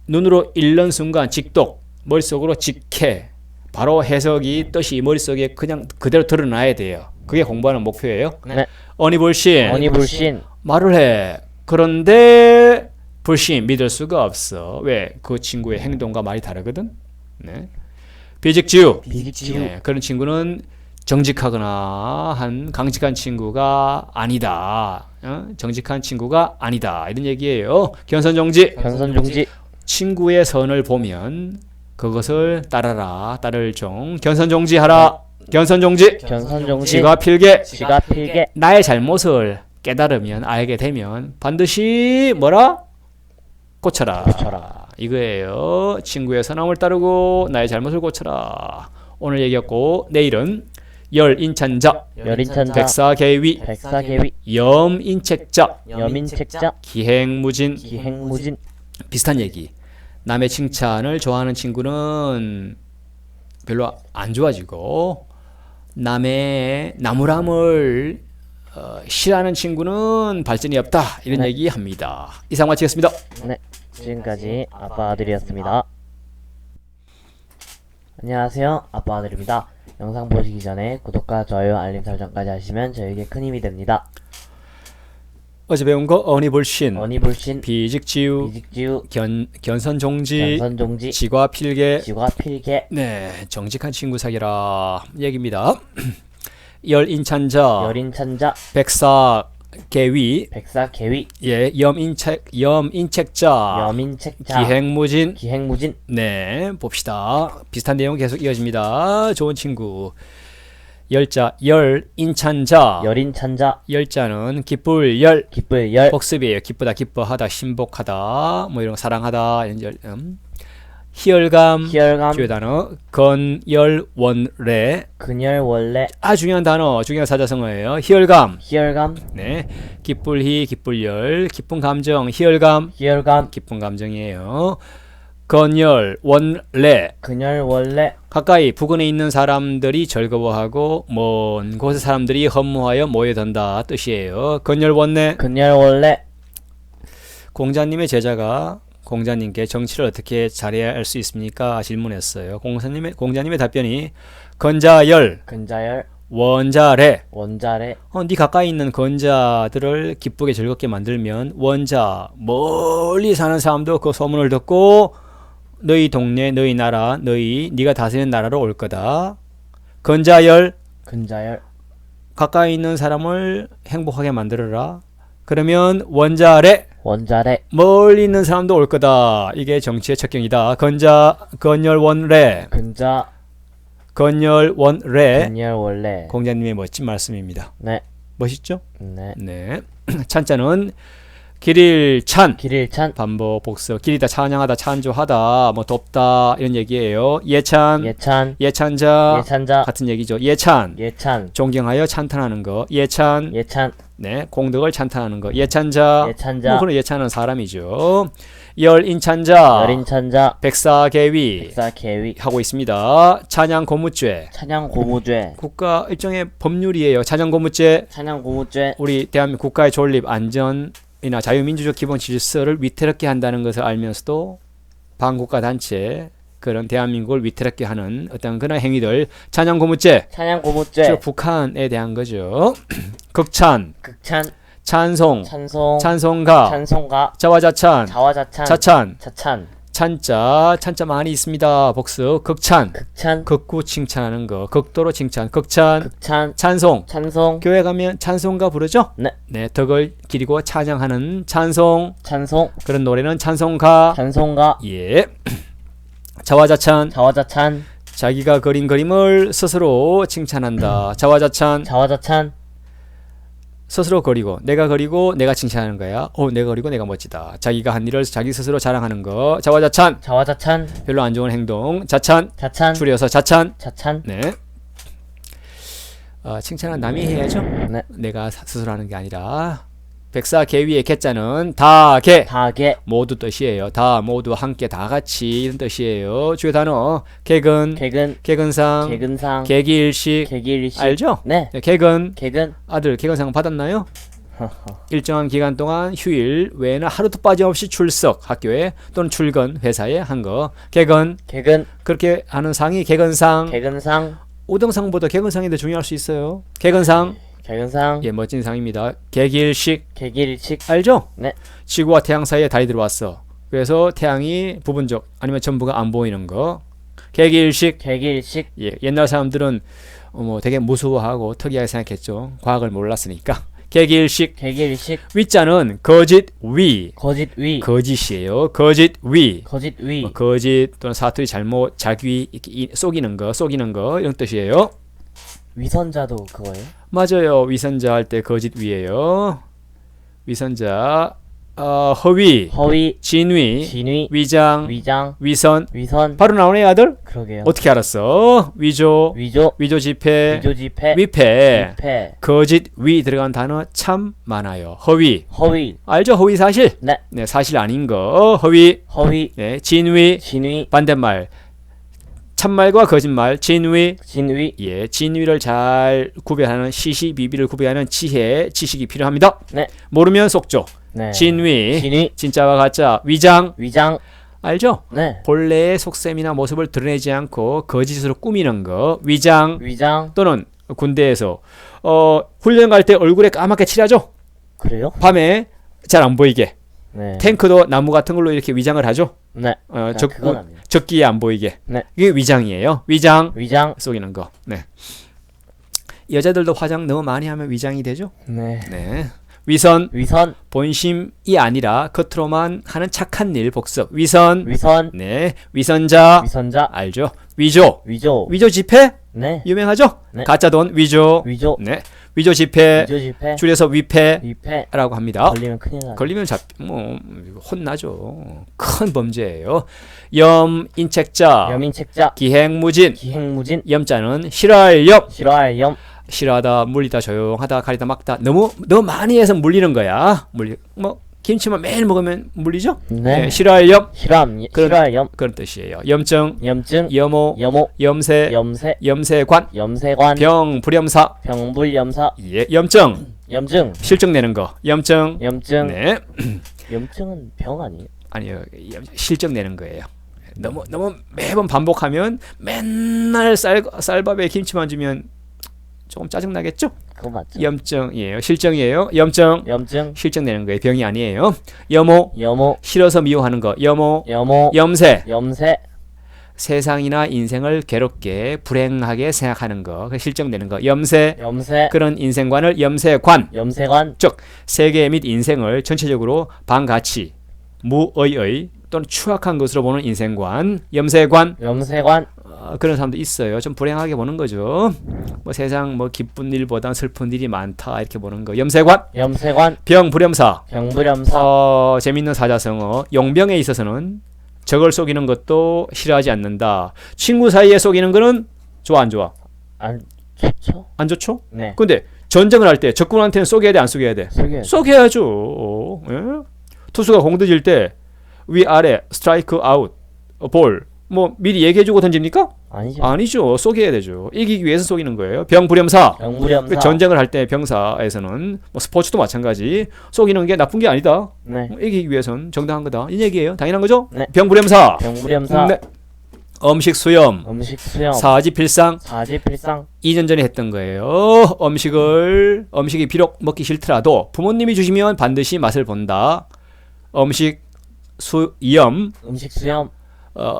눈으로 읽는 순간 직독, 머릿속으로 직해. 바로 해석이 뜻이 머릿속에 그냥 그대로 드러나야 돼요. 그게 공부하는 목표예요. 네. 어니불신. 어니불신. 말을 해. 그런데 불신 믿을 수가 없어. 왜? 그 친구의 행동과 말이 다르거든. 네. 비직지우. 비직지우. 네. 그런 친구는 정직하거나 한 강직한 친구가 아니다. 정직한 친구가 아니다. 이런 얘기예요. 견선종지. 견선종지. 친구의 선을 보면 그것을 따라라. 따를 종. 견선종지하라. 견선종지. 견선종지. 지과필계. 지과필계. 나의 잘못을 깨달으면 알게 되면 반드시 뭐라? 고쳐라. 고쳐라. 이거예요. 친구의 선함을 따르고 나의 잘못을 고쳐라. 오늘 얘기했고 내일은 열인찬자, 열인찬자. 백사계위, 백사계위. 염인책자, 여민책자. 기행무진. 기행무진. 비슷한 얘기. 남의 칭찬을 좋아하는 친구는 별로 안 좋아지고 남의 나무람을 싫어하는 친구는 발전이 없다. 이런 네. 얘기합니다. 이상 마치겠습니다. 네. 지금까지 아빠 아들이었습니다. 안녕하세요. 아빠 아들입니다. 영상 보시기 전에 구독과 좋아요, 알림 설정까지 하시면 저에게 큰 힘이 됩니다. 어제 배운 거 어니불신, 어니불신. 비직지우, 비직지우. 견선종지, 견선종지. 지과필계. 지과필계. 네, 정직한 친구 사귀라 얘기입니다. 열인찬자, 열인찬자. 백사계위, 백사계위. 예, 염인책자, 여민책자. 기행무진. 기행무진. 네, 봅시다. 비슷한 내용 계속 이어집니다. 좋은 친구. 열자, 열인찬자. 열인찬자. 열자는 기쁠 열. 기쁠 열. 복습이에요. 기쁘다, 기뻐하다, 신복하다, 뭐 이런 거 사랑하다. 이런 열. 희열감. 희열감. 주요 단어. 건열원래. 근열 원래. 중요한 단어, 중요한 사자성어예요. 희열감. 희열감. 네, 기쁠희, 기쁠열, 기쁜 감정, 희열감. 희열감. 기쁜 감정이에요. 건열, 원래. 근열 원래. 가까이 부근에 있는 사람들이 즐거워하고 먼 곳의 사람들이 허무하여 모여든다 뜻이에요. 건열 원래. 근열 원래. 공자님의 제자가 공자님께 정치를 어떻게 잘해야 할 수 있습니까? 질문했어요. 공자님의 답변이 건자열, 근자열. 원자래. 원자래. 네 가까이 있는 건자들을 기쁘게 즐겁게 만들면 원자, 멀리 사는 사람도 그 소문을 듣고 너희 동네, 너희 나라, 네가 다스리는 나라로 올 거다. 건자열, 근자열. 가까이 있는 사람을 행복하게 만들어라. 그러면 원자래, 원자래. 멀리 있는 사람도 올 거다. 이게 정치의 척경이다. 건열원래, 근자. 건열원래. 근열 원래. 공자님의 멋진 말씀입니다. 네. 멋있죠? 네. 네. 찬자는 길일찬. 길일찬. 반복 복습. 길이다 찬양하다 찬조하다 뭐 돕다 이런 얘기예요. 예찬. 예찬. 예찬자. 예찬자. 같은 얘기죠. 예찬. 예찬. 존경하여 찬탄하는 거. 예찬. 예찬. 네. 공덕을 찬탄하는 거. 예찬자. 예찬자. 뭐 그런 예찬은 사람이죠. 열인찬자. 열인찬자. 백사계위. 백사계위. 하고 있습니다. 찬양고무죄. 찬양고무죄. 국가 일종의 법률이에요. 찬양고무죄. 찬양고무죄. 우리 대한민국 국가의 존립, 안전이나 자유민주적 기본 질서를 위태롭게 한다는 것을 알면서도 반국가 단체 그런 대한민국을 위태롭게 하는 어떤 그런 행위들 찬양고무죄. 찬양고무죄. 즉 북한에 대한 거죠. 극찬. 극찬. 찬송. 찬송. 찬송가. 찬송가. 자화자찬. 자화자찬. 자찬. 자찬. 찬자 많이 있습니다. 복습. 극찬. 극찬. 극구 칭찬하는 거. 극도로 칭찬. 극찬. 극찬. 찬송. 찬송. 교회 가면 찬송가 부르죠? 네. 네, 덕을 기리고 찬양하는 찬송. 찬송. 그런 노래는 찬송가. 찬송가. 예. 자화자찬. 자화자찬. 자기가 그린 그림을 스스로 칭찬한다. 자화자찬. 자화자찬. 스스로 그리고 내가 칭찬하는 거야. 내가 그리고 내가 멋지다. 자기가 한 일을 자기 스스로 자랑하는 거. 자화자찬. 자화자찬. 별로 안 좋은 행동. 자찬. 자찬. 줄여서 자찬. 자찬. 네. 칭찬은 남이 해야죠. 네. 내가 스스로 하는 게 아니라. 백사계위의 개자는 다개. 다개. 모두 뜻이에요. 다 모두 함께 다 같이 이런 뜻이에요. 주요 단어 개근, 개근. 개근상, 개근상. 개기일식. 개기일식. 알죠? 네. 개근. 개근. 아들 개근상 받았나요? 일정한 기간 동안 휴일 외에는 하루도 빠짐없이 출석 학교에 또는 출근 회사에 한 거. 개근. 개근. 그렇게 하는 상이 개근상. 개근상. 우등상보다 개근상이 더 중요할 수 있어요. 개근상. 개근상. 예, 멋진 상입니다. 개기일식. 개기일식. 알죠? 네. 지구와 태양 사이에 달이 들어왔어. 그래서 태양이 부분적 아니면 전부가 안 보이는 거. 개기일식. 개기일식. 예, 옛날 사람들은 되게 무서워하고 특이하게 생각했죠. 과학을 몰랐으니까. 개기일식. 개기일식. 위자는 거짓 위. 거짓 위. 거짓이에요. 거짓 위. 거짓 위. 거짓 또는 사투리 잘못 자기 속이는 거 이런 뜻이에요. 위선자도 그거예요? 맞아요. 위선자 할 때 거짓 위예요. 위선자 허위, 허위, 진위, 진위, 위장, 위장, 위선. 위선. 바로 나오네 아들? 그러게요. 어떻게 알았어? 위조, 위조, 위조 지폐, 위조 지폐, 위패, 위패, 거짓 위 들어간 단어 참 많아요. 허위. 허위. 알죠? 허위 사실? 네. 네, 사실 아닌 거. 허위. 허위, 네, 진위. 진위, 반대말. 참말과 거짓말. 진위. 진위. 예, 진위를 잘 구별하는 시시비비를 구별하는 지식이 필요합니다. 네. 모르면 속죠. 네. 진위. 진위, 진짜와 가짜. 위장. 위장. 알죠? 네. 본래의 속셈이나 모습을 드러내지 않고 거짓으로 꾸미는 거. 위장. 위장. 또는 군대에서 훈련 갈 때 얼굴에 까맣게 칠하죠. 그래요? 밤에 잘 안 보이게. 네. 탱크도 나무 같은 걸로 이렇게 위장을 하죠. 네. 그건 압니다. 적기에 안 보이게. 네. 이게 위장이에요. 위장. 위장. 속이는 거. 네. 여자들도 화장 너무 많이 하면 위장이 되죠. 네. 네. 위선. 위선. 본심이 아니라 겉으로만 하는 착한 일 복습. 위선. 위선. 네. 위선자. 위선자. 알죠. 위조. 위조. 위조 지폐. 네. 유명하죠. 네. 가짜 돈 위조. 위조. 네. 위조 지폐. 위조 지폐. 줄여서 위패. 위패. 라고 합니다. 걸리면 큰일 나요. 걸리면 혼나죠. 큰 범죄예요. 염인책자. 여민책자. 기행무진. 기행무진. 염자는 싫어할 염. 싫어할 염. 싫어하다, 물리다, 조용하다, 가리다, 막다. 너무 많이 해서 물리는 거야. 김치만 매일 먹으면 물리죠? 네. 싫어할 염. 싫어할 염. 그런 뜻이에요. 염증, 염증. 염호, 염호. 염세, 염세. 염세관, 염세관. 병, 불염사. 병불염사. 예, 염증. 염증. 실증 내는 거. 염증. 염증. 네. 염증은 병 아니에요? 아니요. 실증 내는 거예요. 너무 매번 반복하면 맨날 쌀밥에 김치만 주면 조금 짜증나겠죠? 그거 맞죠? 염증이에요. 실증이에요. 염증. 실증 내는 거예요. 병이 아니에요. 염호. 싫어서 미워하는 거. 염호. 염세. 세상이나 인생을 괴롭게 불행하게 생각하는 거. 실증 내는 거. 염세. 그런 인생관을 염세관. 즉 세계 및 인생을 전체적으로 반가치, 무의의 또는 추악한 것으로 보는 인생관. 염세관. 그런 사람도 있어요. 좀 불행하게 보는 거죠. 뭐 세상 뭐 기쁜 일보다 슬픈 일이 많다 이렇게 보는 거. 염세관, 염세관, 병불염사. 병불염사, 재밌는 사자성어. 용병에 있어서는 적을 속이는 것도 싫어하지 않는다. 친구 사이에 속이는 거는 좋아 안 좋아? 안 좋죠? 안 좋죠? 네. 근데 전쟁을 할 때 적군한테는 속여야 돼 안 속여야 돼? 속여야죠. 속여야죠. 예? 투수가 공 던질 때 위아래 스트라이크 아웃 볼 뭐 미리 얘기해주고 던집니까? 아니죠. 아니죠. 속여야 되죠. 이기기 위해서 속이는 거예요. 병불염사. 병불염사. 전쟁을 할 때 병사에서는 뭐 스포츠도 마찬가지 속이는 게 나쁜 게 아니다. 네. 이기기 위해서는 정당한 거다. 이 얘기예요. 당연한 거죠? 네. 병불염사. 병불염사. 네. 음식 수염. 음식 수염. 사지필상. 사지필상. 2년 전에 했던 거예요. 음식이 비록 먹기 싫더라도 부모님이 주시면 반드시 맛을 본다. 음식 수염. 음식 수염.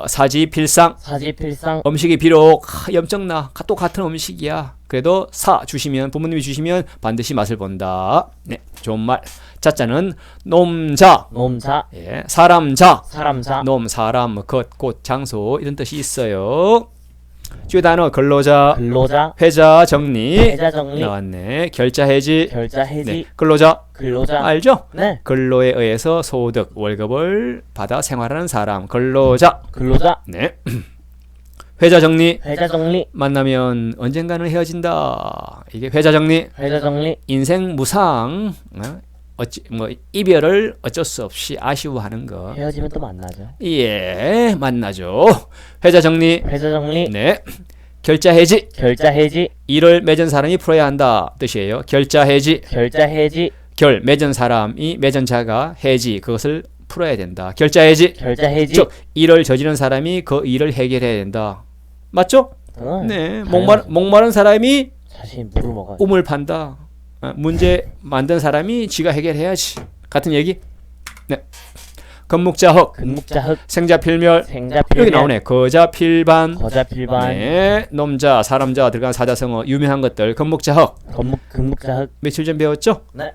사지필상. 사지필상. 음식이 비록 염증나 또 같은 음식이야. 그래도 주시면 부모님이 주시면 반드시 맛을 본다. 네, 좋은 말. 자자는 놈자. 놈자. 예, 사람자. 사람자. 놈, 사람, 것, 곳, 장소 이런 뜻이 있어요. 주요 단어 근로자, 근로자. 회자 정리 회자 정리. 나왔네. 결자 해지. 결자 해지. 네, 근로자 근로자. 알죠? 네. 근로에 의해서 소득 월급을 받아 생활하는 사람 근로자. 근로자. 네. 회자 정리. 회자 정리. 만나면 언젠가는 헤어진다. 이게 회자 정리. 회자 정리. 인생 무상. 이별을 어쩔 수 없이 아쉬워하는 거. 헤어지면 또 만나죠. 예, 만나죠. 회자 정리. 회자 정리. 네. 결자 해지. 결자 해지. 일을 맺은 사람이 풀어야 한다 뜻이에요. 결자 해지. 결자 해지. 맺은 사람이 맺은 자가 해지 그것을 풀어야 된다. 결자 해지. 결자 해지. 즉 일을 저지른 사람이 그 일을 해결해야 된다. 맞죠? 네. 목마른 사람이 자신 물을 먹어요. 우물 판다. 문제 만든 사람이 지가 해결해야지. 같은 얘기? 네. 건묵자흑. 근묵자흑. 생자필멸. 생자필멸. 여기 나오네. 거자필반. 거자필반. 네. 놈자, 사람자 들어간 사자성어 유명한 것들. 건묵자흑. 근묵자흑. 며칠 전 배웠죠? 네.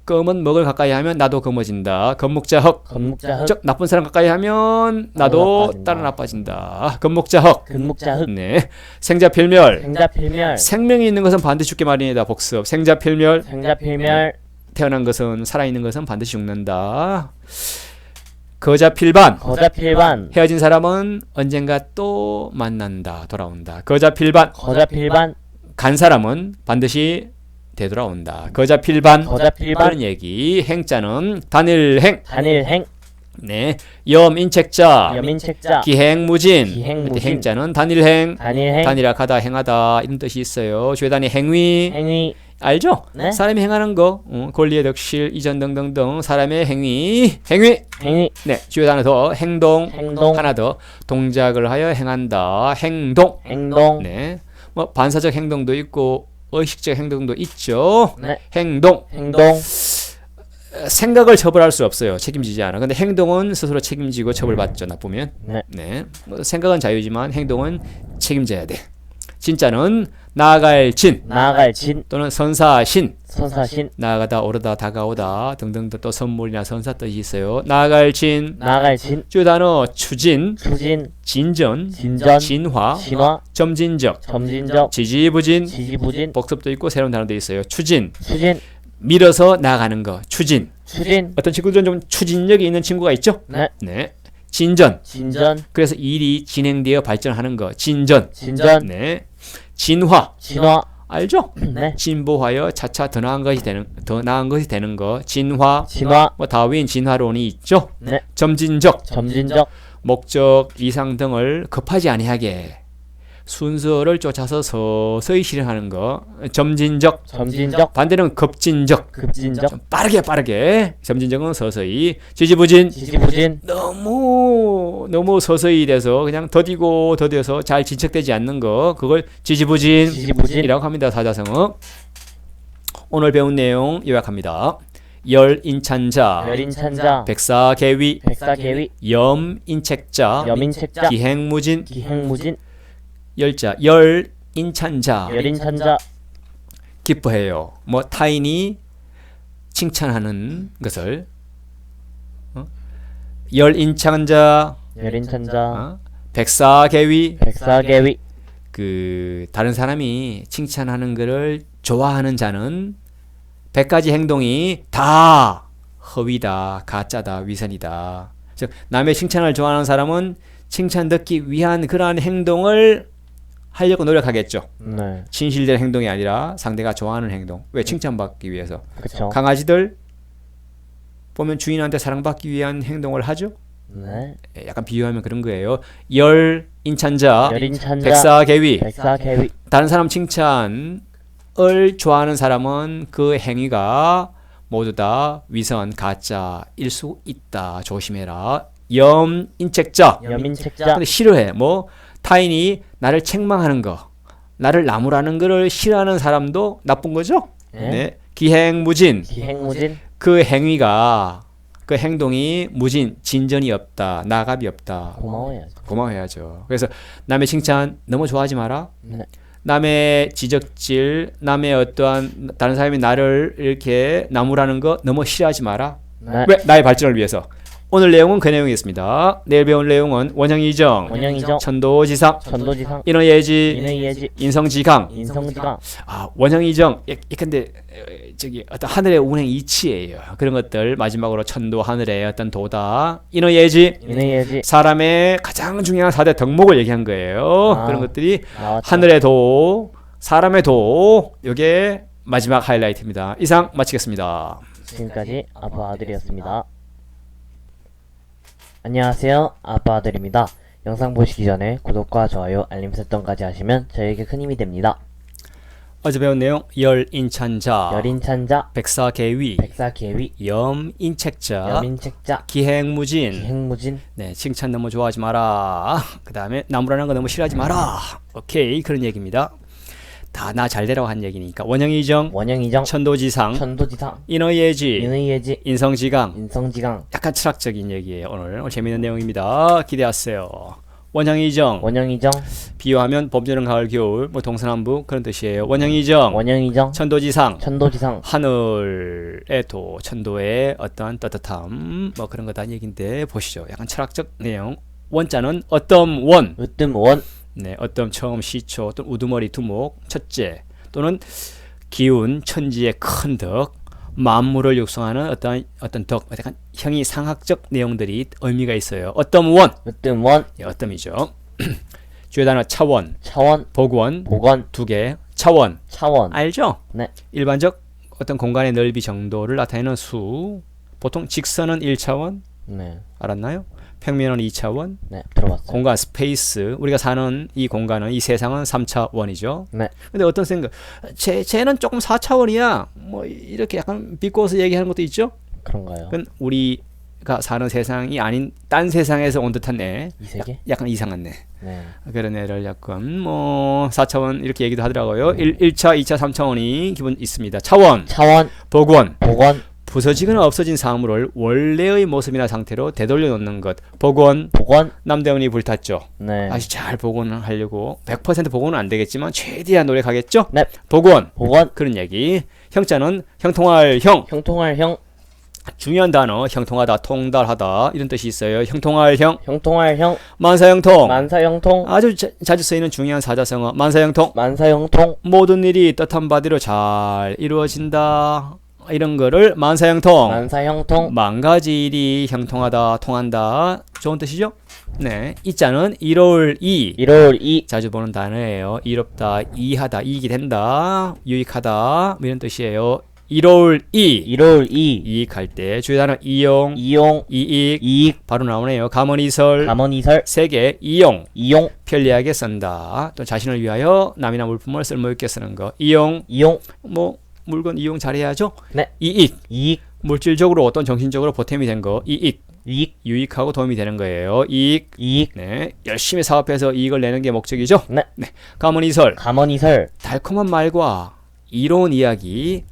검은 먹을 가까이 하면 나도 검어진다. 건묵자흑. 건묵자흑. 즉 나쁜 사람 가까이 하면 나도 따라 나빠진다. 건묵자흑. 근묵자흑. 네. 생자필멸. 생자필멸. 생명이 있는 것은 반드시 죽게 마련이다. 복습. 생자필멸. 생자필멸. 태어난 것은 살아있는 것은 반드시 죽는다. 거자필반. 거자필반. 헤어진 사람은 언젠가 또 만난다. 돌아온다. 거자필반. 거자필반. 간 사람은 반드시 되돌아온다. 거자필반. 거자필반. 그런 얘기. 행자는 단일행. 단일행. 네. 염인책자. 여민책자. 기행무진. 기행무진. 행자는 단일행. 단일행. 단일하다 행하다 이런 뜻이 있어요. 죄단의 행위. 행위. 알죠? 네. 사람이 행하는 거, 권리의 덕실, 이전 등등등 사람의 행위. 행위. 네, 주요 단어 더 행동. 행동. 하나 더 동작을 하여 행한다. 행동. 행동. 네, 뭐 반사적 행동도 있고 의식적 행동도 있죠. 네. 행동. 행동. 생각을 처벌할 수 없어요. 책임지지 않아. 근데 행동은 스스로 책임지고 처벌받죠. 나쁘면. 네. 뭐 생각은 자유지만 행동은 책임져야 돼. 진짜는 나아갈 진. 나아갈 진. 또는 선사신. 선사신. 나아가다 오르다 다가오다 등등등 또 선물이나 선사 뜻이 있어요. 나아갈 진. 나아갈 진. 주요 단어 추진. 추진. 진전. 진전. 진화. 진화. 점진적. 점진적. 지지부진. 지지부진. 복습도 있고 새로운 단어도 있어요. 추진. 추진. 밀어서 나가는 거. 추진. 추진. 어떤 친구들은 좀 추진력이 있는 친구가 있죠? 네. 네. 진전. 진전. 그래서 일이 진행되어 발전하는 거. 진전. 진전. 네. 진화. 진화. 알죠? 네. 진보하여 차차 더 나은 것이 되는 거. 진화. 진화. 뭐 다윈 진화론이 있죠. 네. 점진적. 점진적. 목적, 이상 등을 급하지 아니하게 순서를 쫓아서 서서히 실행하는 거. 점진적. 점진적. 반대는 급진적. 급진적. 좀 빠르게. 점진적은 서서히. 지지부진. 지지부진. 너무 서서히 돼서 그냥 더디어서 잘 진척되지 않는 거. 그걸 지지부진이라고 합니다. 사자성어. 오늘 배운 내용 요약합니다. 열인찬자. 열인찬자. 백사계위. 백사계위. 염인책자. 여민책자. 기행무진. 기행무진. 열자. 열인찬자. 열인찬자. 기뻐해요. 뭐 타인이 칭찬하는 것을 열인찬자. 열인찬자. 백사개위. 백사개위. 그 다른 사람이 칭찬하는 것을 좋아하는 자는 100가지 행동이 다 허위다, 가짜다, 위선이다. 즉 남의 칭찬을 좋아하는 사람은 칭찬 듣기 위한 그러한 행동을 하려고 노력하겠죠. 네. 진실된 행동이 아니라 상대가 좋아하는 행동. 왜? 칭찬받기 위해서. 그쵸. 강아지들 보면 주인한테 사랑받기 위한 행동을 하죠. 네. 약간 비유하면 그런 거예요. 열인찬자, 열인찬자. 백사개위. 백사개위. 다른 사람 칭찬을 좋아하는 사람은 그 행위가 모두 다 위선, 가짜일 수 있다. 조심해라. 염인책자. 여민책자. 근데 싫어해. 뭐 타인이 나를 책망하는 거, 나를 나무라는 거를 싫어하는 사람도 나쁜 거죠. 네. 네. 기행무진. 기행무진. 그 행위가, 그 행동이 무진, 진전이 없다, 나갑이 없다. 고마워해야죠. 고마워해야죠. 그래서 남의 칭찬 너무 좋아하지 마라. 네. 남의 지적질, 남의 어떠한 다른 사람이 나를 이렇게 나무라는 거 너무 싫어하지 마라. 네. 왜? 나의 발전을 위해서. 오늘 내용은 그 내용이겠습니다. 내일 배울 내용은 원형이정, 원형이정. 천도지상, 전도지상. 인어예지, 인의예지. 인성지강. 인성지강. 원형이정. 근데 저기 어떤 하늘의 운행 이치예요. 그런 것들 마지막으로 천도 하늘의 어떤 도다. 인어예지. 인의예지. 사람의 가장 중요한 4대 덕목을 얘기한 거예요. 아. 그런 것들이 나왔죠. 하늘의 도, 사람의 도. 이게 마지막 하이라이트입니다. 이상 마치겠습니다. 지금까지 아빠 아들이었습니다. 안녕하세요. 아빠 아들입니다. 영상 보시기 전에 구독과 좋아요, 알림 설정까지 하시면 저에게 큰 힘이 됩니다. 어제 배운 내용 열인찬자, 열인찬자, 백사개위, 백사개위, 염인책자, 여민책자, 기행무진. 기행무진. 네, 칭찬 너무 좋아하지 마라. 그 다음에 나무라는 거 너무 싫어하지 마라. 오케이, 그런 얘기입니다. 다 나 잘되라고 한 얘기니까. 원형이정, 원형이정, 천도지상, 천도지상, 인어예지, 인의예지, 인성지강. 인성지강. 약간 철학적인 얘기예요. 오늘 재미있는 내용입니다. 기대하세요. 원형이정, 원형이정, 비유하면 봄여름 가을 겨울 뭐 동서남북 그런 뜻이에요. 원형이정, 원형이정, 천도지상, 천도지상. 하늘의 도, 천도의 어떤 따뜻함 뭐 그런 거다 얘긴데 보시죠. 약간 철학적 내용. 원자는 어떤 원, 으뜸원, 네, 어떤 처음 시초 또는 우두머리 두목 첫째 또는 기운 천지의 큰 덕, 만물을 육성하는 어떤 덕, 약간 형이상학적 내용들이 의미가 있어요. 어떤 원, 으뜸원, 어떤이죠. 주요 단어 차원, 차원, 복원, 복원, 두 개, 차원 차원. 알죠? 네. 일반적 어떤 공간의 넓이 정도를 나타내는 수. 보통 직선은 1차원, 네. 알았나요? 평면은 2차원, 네. 들어봤어요. 공간 스페이스, 우리가 사는 이 공간은 이 세상은 3차원이죠. 네. 근데 어떤 생각, 쟤는 조금 4차원이야. 뭐 이렇게 약간 비꼬아서 얘기하는 것도 있죠. 그런가요? 그건 우리가 사는 세상이 아닌 딴 세상에서 온 듯한 애. 이 세계? 약간 이상한 애. 네. 그런 애를 약간 뭐 4차원 이렇게 얘기도 하더라고요. 1차, 2차, 3차원이 기본 있습니다. 차원, 차원, 복원, 복원, 부서지거나 없어진 사물을 원래의 모습이나 상태로 되돌려 놓는 것. 복원, 복원. 남대문이 불탔죠. 네. 아주 잘 복원을 하려고 100% 복원은 안 되겠지만 최대한 노력하겠죠. 네. 복원, 복원. 그런 얘기. 형자는 형통할 형. 형통할 형. 중요한 단어 형통하다, 통달하다 이런 뜻이 있어요. 형통할 형. 형통할 형. 만사형통. 만사형통. 아주 자주 쓰이는 중요한 사자성어. 만사형통. 만사형통. 모든 일이 뜻한 바대로 잘 이루어진다. 이런 거를 만사형통. 만사형통. 만 가지 일이 형통하다, 통한다. 좋은 뜻이죠? 네. 이자는 이로울 이. 1월 2. 자주 보는 단어예요. 이롭다, 이하다, 이익이 된다, 유익하다 뭐 이런 뜻이에요. 이로울 이. 1월 2. 이익할 때 주요 단어 이용, 이용. 이익 이익. 바로 나오네요. 감언이설 감언이설. 세 개. 이용 이용. 편리하게 쓴다. 또 자신을 위하여 남이나 물품을 쓸모있게 쓰는 거. 이용 이용. 뭐 물건 이용 잘해야죠. 네. 이익 이익. 물질적으로 어떤 정신적으로 보탬이 된 거. 이익 이익. 유익하고 도움이 되는 거예요. 이익. 이익. 네, 열심히 사업해서 이익을 내는 게 목적이죠. 네. 감언이설 감언이설. 달콤한 말과 이로운 이야기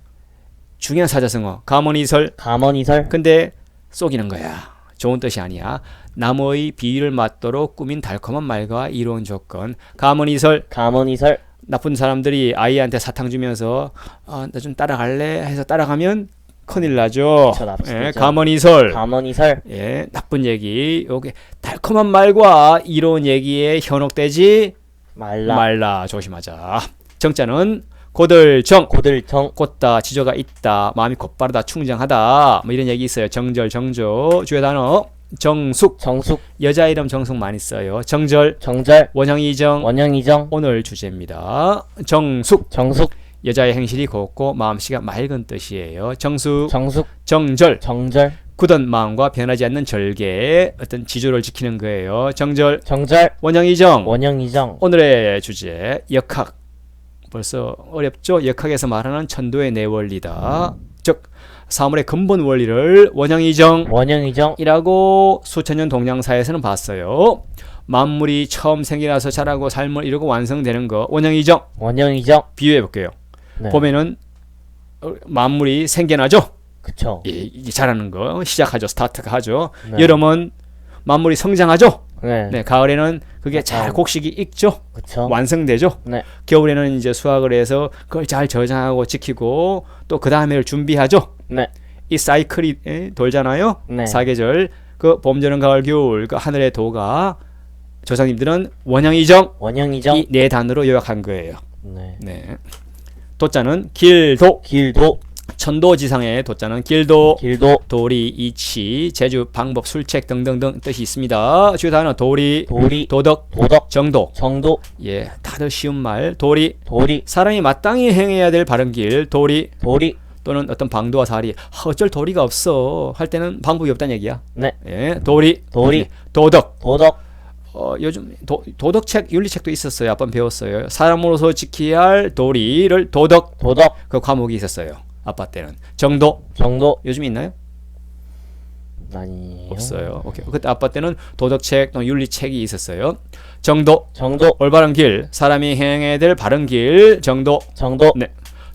중요한 사자성어. 감언이설. 감언이설. 근데 속이는 거야. 좋은 뜻이 아니야. 남의 비위를 맞도록 꾸민 달콤한 말과 이로운 조건. 감언이설. 감언이설. 나쁜 사람들이 아이한테 사탕 주면서 나 좀 따라갈래 해서 따라가면 큰일 나죠. 그쵸, 나쁠 수도 예, 있죠. 가문이설. 감언이설. 예, 나쁜 얘기. 요게 달콤한 말과 이로운 얘기에 현혹되지 말라. 조심하자. 정자는 고들정. 고들정. 곧다 지조가 있다. 마음이 곧바르다. 충정하다. 뭐 이런 얘기 있어요. 정절, 정조. 주요 단어 정숙. 정숙. 여자 이름 정숙 많이 써요. 정절, 정절. 원형이정. 원형이정. 오늘 주제입니다. 정숙. 정숙. 여자의 행실이 곱고 마음씨가 맑은 뜻이에요. 정숙. 정숙. 정절. 정절. 굳은 마음과 변하지 않는 절개, 어떤 지조를 지키는 거예요. 정절. 정절. 원형이정. 원형이정. 오늘의 주제 역학. 벌써 어렵죠? 역학에서 말하는 천도의 내원리다. 즉 사물의 근본 원리를 원형이정 원형이정. 이라고 수천년 동양사에서는 봤어요. 만물이 처음 생겨나서 자라고 삶을 이루고 완성되는 거 원형이정. 원형이정. 비유해 볼게요. 네. 보면은 만물이 생겨나죠. 그쵸. 이게 자라는 거 시작하죠. 스타트가 하죠. 네. 여름은 만물이 성장하죠. 네. 네, 가을에는 그게 잘 곡식이 익죠. 그쵸. 완성되죠. 네. 겨울에는 이제 수확을 해서 그걸 잘 저장하고 지키고 또 그 다음에를 준비하죠. 네. 이 사이클이 돌잖아요. 네. 사계절 그 봄, 여름, 가을, 겨울 그 하늘의 도가 조상님들은 원형이정 원형이정. 이 네 단어로 요약한 거예요. 네. 네. 도자는 길도. 길도. 천도지상의 도자는 길도. 길도. 도리, 이치, 제주, 방법, 술책 등등등 뜻이 있습니다. 주요 단어 도리, 도리. 도덕, 도덕. 정도. 정도. 예, 다들 쉬운 말. 도리, 도리. 사람이 마땅히 행해야 될 바른 길. 도리 도리. 또는 어떤 방도와 사리. 어쩔 도리가 없어 할 때는 방법이 없다는 얘기야. 네. 예, 도리, 도리. 도덕. 도덕. 요즘 도덕책, 윤리책도 있었어요. 아빠 배웠어요. 사람으로서 지켜야 할 도리를 도덕. 도덕. 그 과목이 있었어요. 아빠 때는. 정도. 정도. 요즘 있나요? 아니요. 없어요. 오케이. 그때 아빠 때는 도덕책 또 윤리책이 있었어요. 정도. 정도. 올바른 길. 사람이 행해야 될 바른 길. 정도. 정도. 네.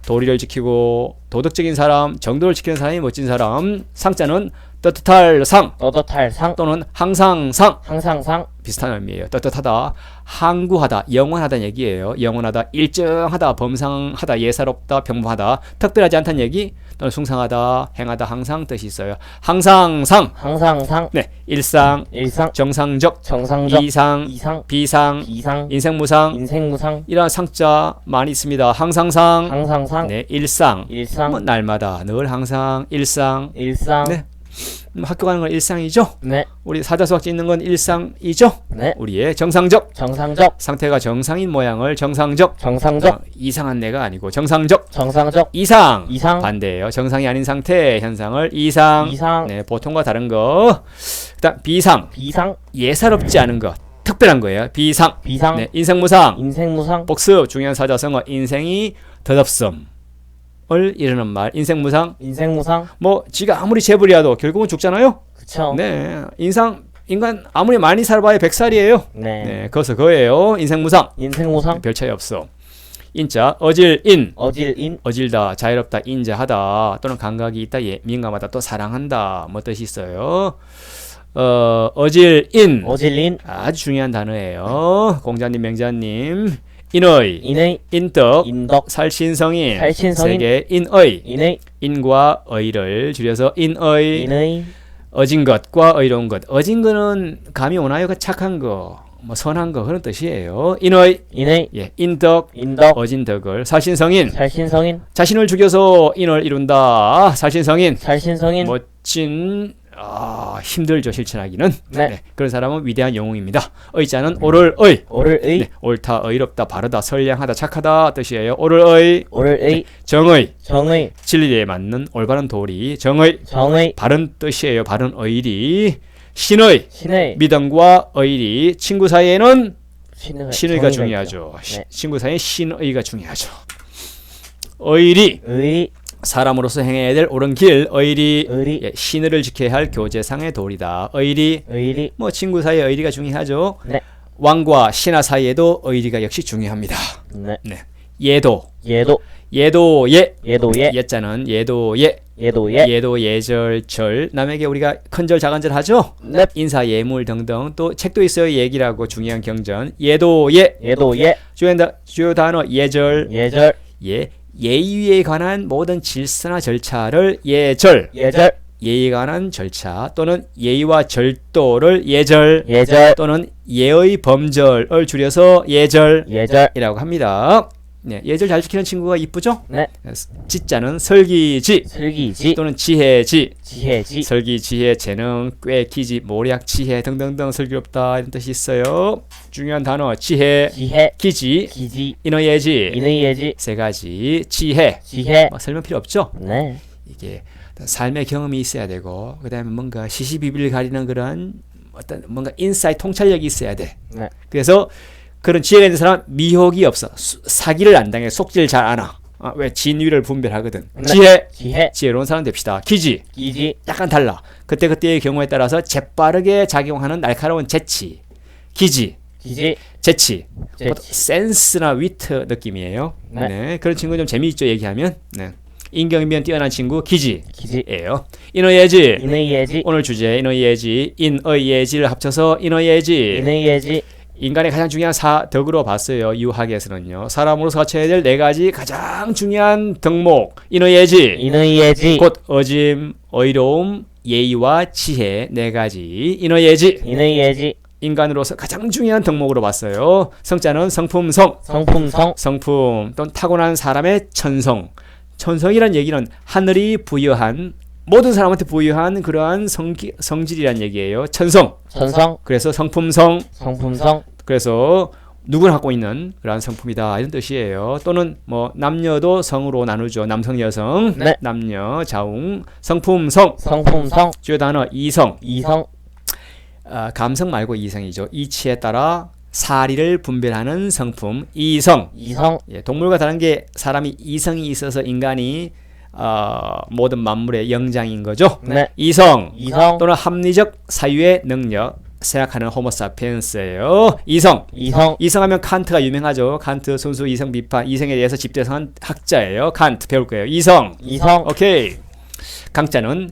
도리를 지키고 도덕적인 사람, 정도를 지키는 사람이 멋진 사람. 상자는 떳떳할 상 떳떳할 상. 또는 항상 상. 항상 상. 비슷한 의미예요. 떳떳하다, 항구하다, 영원하다는 얘기예요. 영원하다, 일정하다, 범상하다, 예사롭다, 평범하다, 특별하지 않다는 얘기. 또는 숭상하다, 행하다, 항상 뜻이 있어요. 항상 상. 항상 상. 네, 일상, 일상. 정상적, 정상적. 이상, 이상. 비상, 비상. 인생무상. 인생무상. 이러한 상자 많이 있습니다. 항상상. 항상 상. 네, 일상. 일상. 뭐 날마다, 늘 항상, 일상. 일상. 네. 학교 가는 건 일상이죠. 네. 우리 사자수학 찍는 건 일상이죠. 네. 우리의 정상적 정상적. 상태가 정상인 모양을 정상적. 정상적. 이상한 내가 아니고 정상적. 정상적. 이상. 이상. 반대예요. 정상이 아닌 상태 현상을 이상. 이상. 네, 보통과 다른 거. 그다음 비상. 비상. 예사롭지 않은 것. 특별한 거예요. 비상. 비상. 네, 인생무상. 인생무상. 복습 중요한 사자성어 인생이 덧없음. 을 이르는 말. 인생무상. 인생무상. 뭐 지가 아무리 재벌이라도 결국은 죽잖아요. 그쵸. 네, 인간 아무리 많이 살아봐야 100살이에요. 네. 네, 그래서 그거예요. 인생무상. 인생무상. 별 차이 없어. 인자, 어질인. 어질인. 어질다, 자유롭다, 인자하다, 또는 감각이 있다, 민감하다, 또 사랑한다, 뭐 뜻이 있어요. 어질인. 어질인. 아주 중요한 단어예요. 공자님, 명자님. 인의, 인의. 인덕, 인덕. 살신성인, 살신성인. 세계 인의, 인의. 인과 의를 줄여서 인의, 인의. 어진 것과 의로운 것. 어진 거는 감이 오나요? 그 착한 거, 뭐 선한 거 그런 뜻이에요. 인의, 인의. 예, 인덕, 인덕. 어진 덕을. 살신성인, 살신성인. 자신을 죽여서 인을 이룬다. 살신성인, 살신성인. 멋진. 힘들죠 실천하기는. 네. 그런 사람은 위대한 영웅입니다. 의자는 옳을 의. 옳을 의. 네, 옳다, 의롭다, 바르다, 선량하다, 착하다 뜻이에요. 옳을 의. 옳을 의. 정의, 정의. 진리에 맞는 올바른 도리. 정의, 정의. 바른 뜻이에요. 바른 의리. 신의, 신의. 믿음과 의리. 친구 사이에는 신의가 정의가 중요하죠. 있죠. 네. 친구 사이에 신의가 중요하죠. 의리, 의리. 사람으로서 행해야 될 옳은 길. 의리, 의리. 예, 신의를 지켜야 할 교제상의 도리다. 의리, 의리. 뭐 친구 사이에 의리가 중요하죠. 네. 왕과 신하 사이에도 의리가 역시 중요합니다. 네. 네. 예도, 예도. 예도예, 예도예. 예자는 예도예, 예도예. 예도 예절 남에게 우리가 큰절 작은절 하죠. 네. 인사 예물 등등 또 책도 있어요. 얘기라고 중요한 경전. 예도예, 예도예. 주요 단어 예절, 예절. 예의에 관한 모든 질서나 절차를 예절, 예절, 예의에 관한 절차 또는 예의와 절도를 예절, 예절, 또는 예의 범절을 줄여서 예절이라고 예절. 합니다. 네, 예절 잘 지키는 친구가 이쁘죠? 네. 지자는 설기지 슬기지, 또는 지혜지, 지혜지, 설기, 지혜, 재능, 꽤, 기지, 모략, 지혜 등등등 슬기롭다 이런 뜻이 있어요. 중요한 단어 지혜, 지혜, 기지, 기지, 인의예지 인의예지, 세 가지 지혜. 지혜. 설명 필요 없죠? 네. 이게 삶의 경험이 있어야 되고 그다음에 뭔가 시시비비를 가리는 그런 어떤 뭔가 인사이트 통찰력이 있어야 돼. 네. 그래서 그런 지혜가 있는 사람 미혹이 없어. 사기를 안 당해. 속지를 잘 안 와. 왜 진위를 분별하거든. 네. 지혜, 지혜, 지혜로운 사람 됩시다. 기지, 기지, 약간 달라. 그때그때의 경우에 따라서 재빠르게 작용하는 날카로운 재치. 기지, 기지, 재치. 재치. 보통 센스나 위트 느낌이에요. 네. 네. 그런 친구 좀 재미있죠 얘기하면. 네. 인경비면 뛰어난 친구 기지예요. 기지, 인의예지. 인의예지, 오늘 주제 인의예지, 인의예지를 합쳐서 인의예지. 인의예지, 인간의 가장 중요한 덕으로 봤어요. 유학에서는요. 사람으로서 갖춰야 될 네 가지 가장 중요한 덕목. 인의예지. 인의예지, 곧 어짐, 어이로움, 예의와 지혜 네 가지. 인의예지. 인의예지, 인간으로서 가장 중요한 덕목으로 봤어요. 성자는 성품성, 성품성, 성품 또는 타고난 사람의 천성. 천성이란 얘기는 하늘이 부여한 모든 사람한테 부여한 그러한 성질이란 얘기예요. 천성. 천성, 그래서 성품성. 성품성, 그래서 누구나 갖고 있는 그러한 성품이다 이런 뜻이에요. 또는 뭐 남녀도 성으로 나누죠. 남성, 여성, 네. 남녀, 자웅, 성품성. 성품성, 주요 단어 이성. 이성, 감성 말고 이성이죠. 이치에 따라 사리를 분별하는 성품 이성. 이성, 예, 동물과 다른 게 사람이 이성이 있어서 인간이 모든 만물의 영장인 거죠. 네. 이성 이성, 또는 합리적 사유의 능력 생각하는 호모사피엔스예요. 이성. 이성, 이성하면 칸트가 유명하죠. 칸트 순수 이성 비판 이성에 대해서 집대성한 학자예요. 칸트 배울 거예요. 이성. 이성, 오케이. 강자는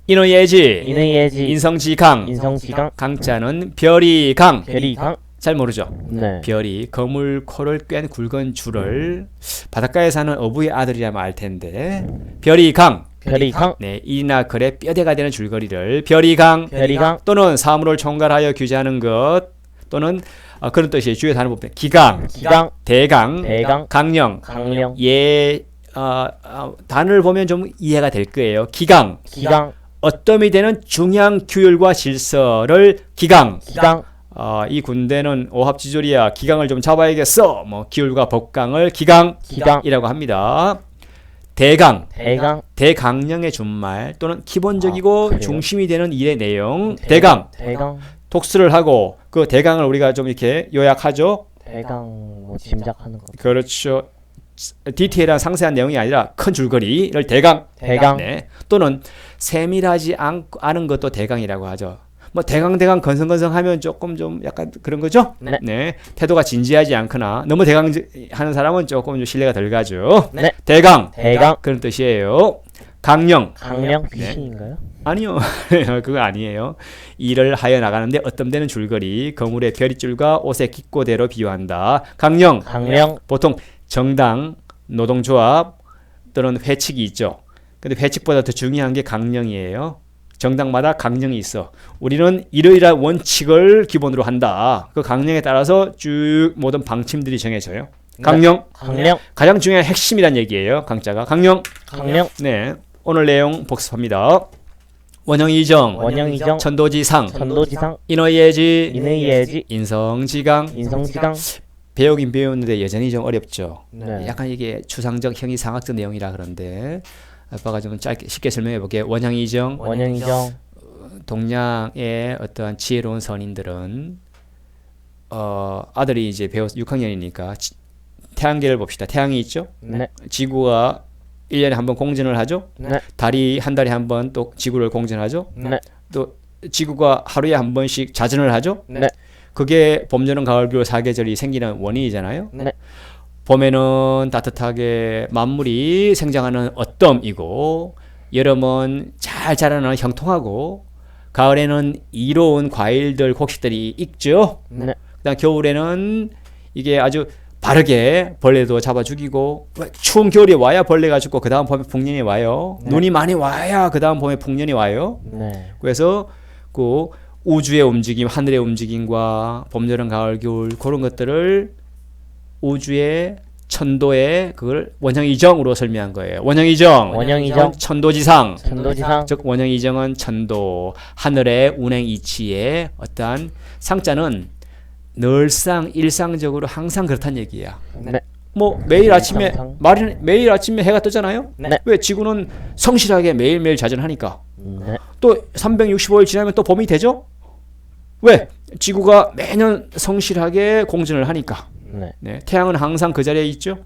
인의예지, 인의예지, 인성지강. 인성지강, 강자는 별이강. 별이강, 잘 모르죠. 네. 별이 거물 코를 꿰는 굵은 줄을 바닷가에 사는 어부의 아들이라면 알 텐데 별이강. 별이강, 네, 이나 글의 뼈대가 되는 줄거리를 별이강. 별이강, 또는 사물을 총괄하여 규제하는 것 또는 그런 뜻이에요. 주요 단어 보면 기강, 기강, 대강, 대강, 강령. 강령, 단어를 보면 좀 이해가 될 거예요. 기강, 기강, 어떤 이 되는 중요한 규율과 질서를 기강. 기강, 이 군대는 오합지졸이야. 기강을 좀 잡아야겠어. 뭐 규율과 법강을 기강이라고 기강, 합니다. 대강, 대강, 대강령의 준말 또는 기본적이고 그래요? 중심이 되는 일의 내용. 대강, 대강, 독수를 하고 그 대강을 우리가 좀 이렇게 요약하죠. 대강 뭐 짐작하는 거. 그렇죠. 디테일한 상세한 내용이 아니라 큰 줄거리를 대강. 대강, 네. 또는 세밀하지 않은 것도 대강이라고 하죠. 뭐 대강 건성건성하면 조금 좀 약간 그런 거죠. 네. 태도가 진지하지 않거나 너무 대강하는 사람은 조금 좀 신뢰가 덜 가죠. 네. 대강. 대강, 그런 뜻이에요. 강령. 강령 귀신인가요? 아니요. 그거 아니에요. 일을 하여 나가는데 어떤 데는 줄거리, 거물의 별이줄과 옷의 기꼬대로 비유한다. 강령. 강령, 보통 정당, 노동조합 또는 회칙이 있죠. 근데 회칙보다 더 중요한 게 강령이에요. 정당마다 강령이 있어. 우리는 이러이러한 원칙을 기본으로 한다. 그 강령에 따라서 쭉 모든 방침들이 정해져요. 강령. 강령, 가장 중요한 핵심이란 얘기예요. 강자가. 강령. 강령, 네. 오늘 내용 복습합니다. 원형이정, 원형이정, 천도지상, 천도지상, 인의예지, 인의예지, 인성지강. 인성지강. 배우긴 배웠는데 여전히 좀 어렵죠. 네. 약간 이게 추상적 형이상학적 내용이라 그런데 아빠가 좀 짧게 쉽게 설명해 볼게요. 원형이정, 원형이정, 동양의 어떠한 지혜로운 선인들은 아들이 이제 배워서 6학년이니까 태양계를 봅시다. 태양이 있죠. 네. 지구가 1년에 한 번 공전을 하죠. 네. 달이 한 달에 한 번 또 지구를 공전하죠. 네. 또 지구가 하루에 한 번씩 자전을 하죠. 네. 그게 봄, 여름, 가을, 겨울 사계절이 생기는 원인이잖아요. 네. 봄에는 따뜻하게 만물이 생장하는 어떤,이고 여름은 잘 자라는 형통하고 가을에는 이로운 과일들, 곡식들이 익죠. 네. 그다음 겨울에는 이게 아주 바르게 벌레도 잡아 죽이고 추운 겨울이 와야 벌레가 죽고 그 다음 봄에 풍년이 와요. 네. 눈이 많이 와야 그 다음 봄에 풍년이 와요. 네. 그래서 그 우주의 움직임, 하늘의 움직임과 봄, 여름, 가을, 겨울 그런 것들을 우주의 천도의 그걸 원형이정으로 설명한 거예요. 원형이정, 원형이정. 천도지상. 천도지상. 즉 원형이정은 천도, 하늘의 운행 이치의 어떠한 상자는 늘상 일상적으로 항상 그렇다는 얘기야. 네. 뭐 매일 아침에 항상. 매일 아침에 해가 뜨잖아요. 네. 왜 지구는 성실하게 매일매일 자전하니까. 네. 또 365일 지나면 또 봄이 되죠? 왜? 지구가 매년 성실하게 공전을 하니까. 네. 네, 태양은 항상 그 자리에 있죠.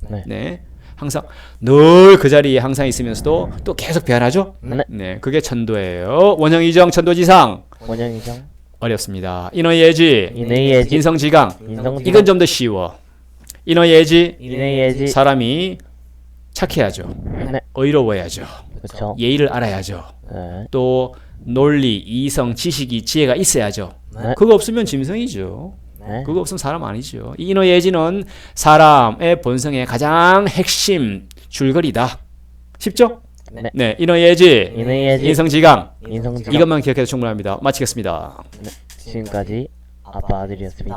네. 네, 항상 늘 그 자리에 항상 있으면서도 또 계속 변하죠. 네. 네, 그게 천도예요. 원형이정, 천도지상. 원형이정. 어렵습니다. 인어예지, 인의예지. 인성지강. 인성지강. 이건 좀 더 쉬워. 인어예지, 인의예지. 사람이 착해야죠. 네. 의로워야죠. 그렇죠. 예의를 알아야죠. 네. 또 논리, 이성, 지식이, 지혜가 있어야죠. 네. 그거 없으면 짐승이죠. 네. 그거 없으면 사람 아니죠. 이 인어예지는 사람의 본성의 가장 핵심 줄거리다. 쉽죠? 네. 네, 인어예지, 인의예지. 인성지강. 인성지강. 이것만 기억해도 충분합니다. 마치겠습니다. 지금까지 아빠 아들이었습니다.